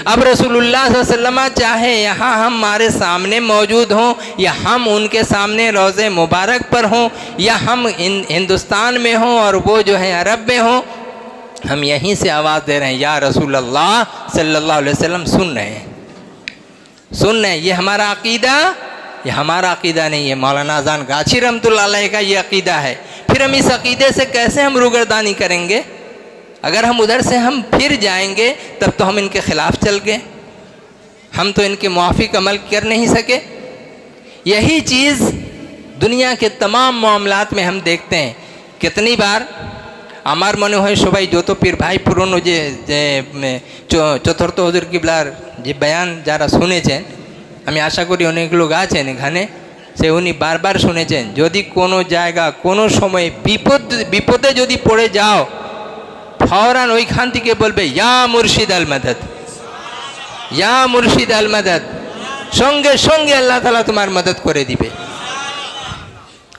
अब रसूलुल्लाह सल्लल्लाहु अलैहि वसल्लम चाहे यहाँ हम हमारे सामने मौजूद हों, या हम उनके सामने रोज़े मुबारक पर हों, या हम हिंदुस्तान में हों और वो जो है अरब में हों, हम यहीं से आवाज़ दे रहे हैं, या रसूलल्लाह सल्लल्लाहु अलैहि वसल्लम, सुन रहे हैं। ये हमारा अक़ीदा, ये हमारा अक़ीदा नहीं है, मौलाना जान गाची रहमतुल्लाह अलैह का ये अक़ीदा है। फिर हम इस अक़ीदे से कैसे हम रूगर्दानी करेंगे? अगर हम उधर से हम फिर जाएंगे तब तो हम इनके ख़िलाफ़ चल गए, हम तो इनके मुआफ़िक अमल कर नहीं सके। यही चीज़ दुनिया के तमाम मामलात में हम देखते हैं। कितनी बार আমার মনে হয় সবাই যত পীর ভাই পুরনো যে চতুর্থ হুজুর কিবলার যে বয়ান যারা শুনেছেন, আমি আশা করি অনেক লোক আছেন এখানে, সে উনি বারবার শুনেছেন, যদি কোনো জায়গা কোনো সময় বিপদে যদি পড়ে যাও, ফওরান ওইখান থেকে বলবে ইয়া মুর্শিদ আল মদদ, ইয়া মুর্শিদ আল মদদ, সঙ্গে সঙ্গে আল্লাহ তাআলা তোমার মদদ করে দিবে।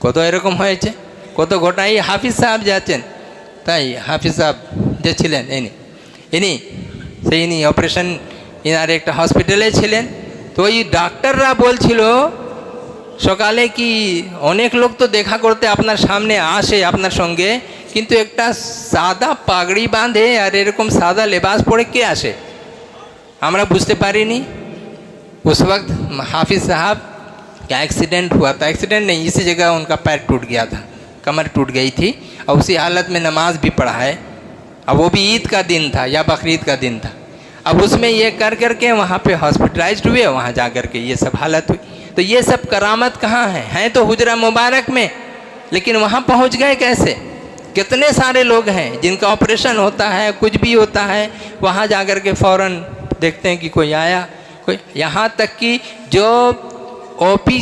কত এরকম হয়েছে, কত ঘটনা। এই হাফিজ সাহেব যাচ্ছেন, তাই হাফিজ সাহেব যে ছিলেন ইনি সেই অপারেশন ইনার একটা হসপিটালে ছিলেন। তো ওই ডাক্তাররা বলছিল সকালে কি অনেক লোক তো দেখা করতে আপনার সামনে আসে আপনার সঙ্গে, কিন্তু একটা সাদা পাগড়ি বাঁধে আর এরকম সাদা লেবাস পরে কে আসে, আমরা बुझते पारिनी। उस वक्त हाफिज साहब का एक्सीडेंट हुआ था, एक्सीडेंट नहीं, इसी जगह उनका पैर टूट गया था, कमर टूट गई थी और उसी हालत में नमाज भी पढ़ा है। अब वो भी ईद का दिन था या बकरीद का दिन था। अब उसमें ये कर करके वहाँ पे हॉस्पिटलाइज्ड हुए, वहाँ जा कर के ये सब हालत हुई। तो ये सब करामत कहाँ है तो हुजरा मुबारक में, लेकिन वहाँ पहुँच गए कैसे। कितने सारे लोग हैं जिनका ऑपरेशन होता है, कुछ भी होता है, वहाँ जा कर के फ़ौरन देखते हैं कि कोई आया, कोई, यहाँ तक कि जो ओपी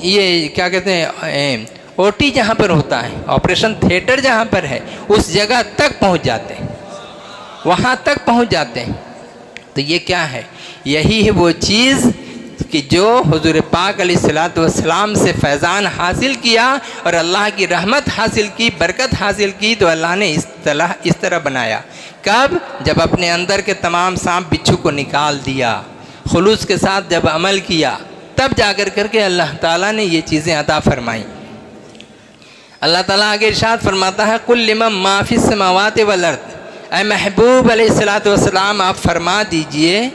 ये क्या कहते हैं ओटी जहाँ पर होता है, ऑपरेशन थिएटर जहाँ पर है, उस जगह तक पहुँच जाते हैं, वहाँ तक पहुँच जाते हैं। तो ये क्या है, यही है वो चीज़ कि जो हुजूर पाक अलैहिस्सलातु वस्सलाम से फैज़ान हासिल किया और अल्लाह की रहमत हासिल की, बरकत हासिल की, तो अल्लाह ने इस तरह बनाया। कब, जब अपने अंदर के तमाम सांप बिच्छू को निकाल दिया, खुलूस के साथ जब अमल किया, तब जाकर करके अल्लाह ताला ने ये चीज़ें अता फरमाई। अल्लाह ताला आगे इरशाद फरमाता है, कुल लिमन मा फिस समावाति वल अर्द, ऐ महबूब अलैहिस्सलातु वस्सलाम आप फरमा दीजिए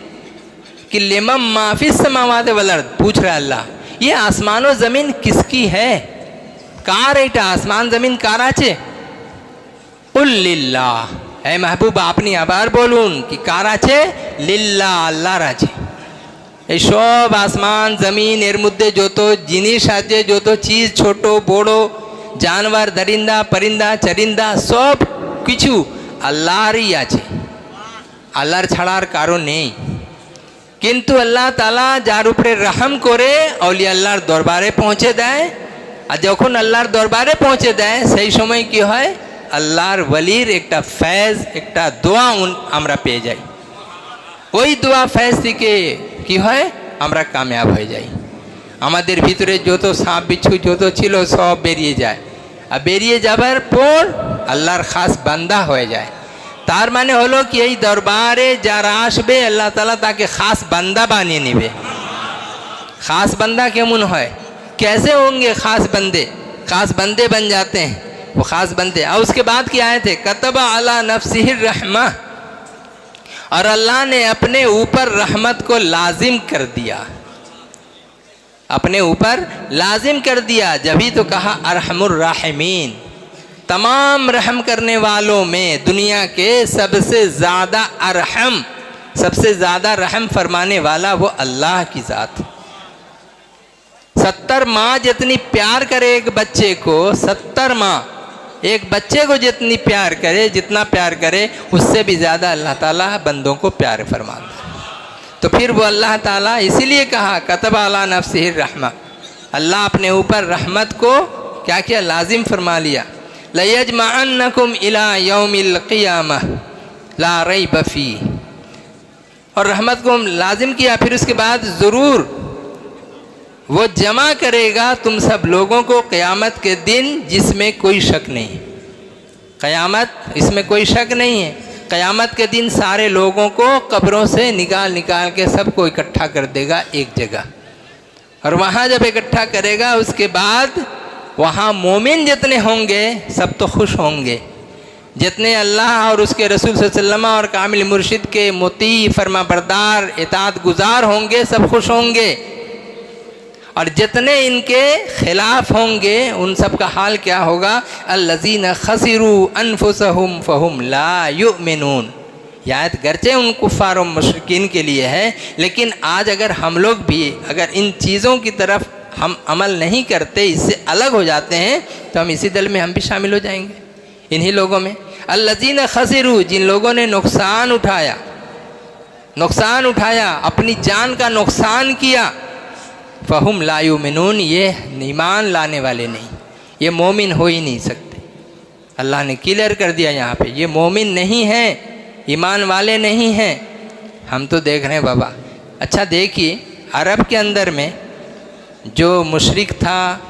कि लिमन मा फिस समावाति वल अर्द, पूछ रहा अल्लाह ये आसमान और ज़मीन किसकी है, कार एटा आसमान ज़मीन कार आचे। कुल लिल्लाह, ऐ महबूब आपनी आबार बोलून कि कार आचे, लिल्लाह আল্লাহর আছে। এই সব আসমান জমিন এর মধ্যে যত জিনিস আছে, যত চিজ ছোট বড় জানোয়ার দরিন্দা পরিন্দা চরিন্দা সব কিছু আল্লাহরই আছে, আল্লাহর ছাড়ার কারণ নেই। কিন্তু আল্লাহ তাআলা যার উপরে রহম করে আউলিয়া আল্লাহর দরবারে পৌঁছে দেয়, আর যখন আল্লাহর দরবারে পৌঁছে দেয় সেই সময় কি হয়, আল্লাহর ওয়ালির একটা ফैज़ একটা দোয়া আমরা পেয়ে যাই। ওই দোয়া ফैज़ থেকে কি হয়, আমরা কামিয়াব হয়ে যাই। আমাদের ভিতরে যত সাপ বিচ্ছু যত ছিল সব বেরিয়ে যায়, আর বেরিয়ে যাবার পর আল্লাহর খাস বান্দা হয়ে যায়। তার মানে হলো কি এই দরবারে যারা আসবে আল্লাহ তাআলা তাকে খাস বান্দা বানিয়ে নেবে। खास बंदा केमन है, कैसे होंगे खास बंदे, खास बंदे बन जाते हैं वो खास बंदे। और उसके बाद क्या आए थे, कतबा अला नफ्सिहिर रहमा, और अल्लाह ने अपने ऊपर रहमत को लाजिम कर दिया, अपने ऊपर लाजिम कर दिया। जभी तो कहा अरहमुर राहिमीन, तमाम रहम करने वालों में दुनिया के सबसे ज़्यादा अरहम, सबसे ज़्यादा रहम फरमाने वाला वो अल्लाह की ज़ात। 70 माँ जितनी प्यार करे एक बच्चे को, 70 माँ एक बच्चे को जितनी प्यार करे, जितना प्यार करे उससे भी ज़्यादा अल्लाह ताला बंदों को प्यार फरमाता है। तो फिर वो अल्लाह ताला इसीलिए कहा कतबा अला नफ्सिहिर रहमा, अल्लाह अपने ऊपर रहमत को क्या किया, लाजिम फरमा लिया। लयजमअन्नकुम इला यौमिल क़ियामह ला रैब फ़ीह, और रहमत को लाजिम किया, फिर उसके बाद ज़रूर वो जमा करेगा तुम सब लोगों को क़यामत के दिन जिसमें कोई शक नहीं। क़यामत इसमें कोई शक नहीं है, क़यामत के दिन सारे लोगों को कब्रों से निकाल निकाल के सबको इकट्ठा कर देगा एक जगह, और वहाँ जब इकट्ठा करेगा उसके बाद वहाँ मोमिन जितने होंगे सब तो खुश होंगे, जितने अल्लाह और उसके रसूल सल्लल्लाहु अलैहि वसल्लम और कामिल मुर्शिद के मुती फरमा बरदार इताअत गुजार होंगे सब खुश होंगे, और जितने इनके खिलाफ होंगे उन सब का हाल क्या होगा, अल्लज़ीना खसिरू अनफुसहुम फहुम ला युमिनून। यह आयत गर्चे उन कुफ़ार और मुशरिकीन के लिए है, लेकिन आज अगर हम लोग भी अगर इन चीज़ों की तरफ हम अमल नहीं करते, इससे अलग हो जाते हैं, तो हम इसी दल में हम भी शामिल हो जाएंगे, इन्हीं लोगों में। अल्लज़ीना खसिरू, जिन लोगों ने नुकसान उठाया, अपनी जान का नुकसान किया, फ़हुम ला युमिनून, ये ईमान लाने वाले नहीं, ये मोमिन हो ही नहीं सकते। अल्लाह ने क्लियर कर दिया यहाँ पे, ये मोमिन नहीं हैं, ईमान वाले नहीं हैं। हम तो देख रहे हैं बाबा। अच्छा देखिए, अरब के अंदर में जो मुशरिक था,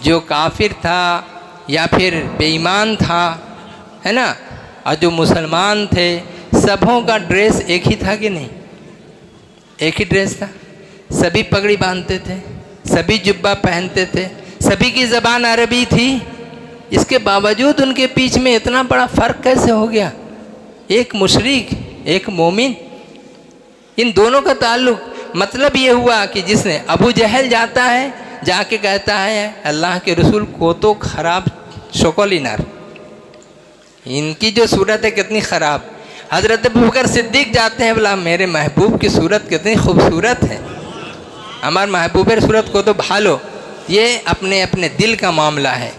जो काफिर था या फिर बेईमान था, है ना, और जो मुसलमान थे, सबों का ड्रेस एक ही था कि नहीं? एक ही ड्रेस था। सभी पगड़ी बांधते थे, सभी जुब्बा पहनते थे, सभी की ज़बान अरबी थी। इसके बावजूद उनके बीच में इतना बड़ा फ़र्क कैसे हो गया? एक मुशरिक, एक मोमिन, इन दोनों का ताल्लुक़। मतलब ये हुआ कि जिसने अबू जहल जाता है, जाके कहता है अल्लाह के रसूल को तो ख़राब शक्ल, इनकी जो सूरत है कितनी ख़राब। हज़रत अबू बकर सिद्दीक़ जाते हैं, बोला मेरे महबूब की सूरत कितनी खूबसूरत है, हमारे महबूबेर सूरत को तो भालो। ये अपने अपने दिल का मामला है।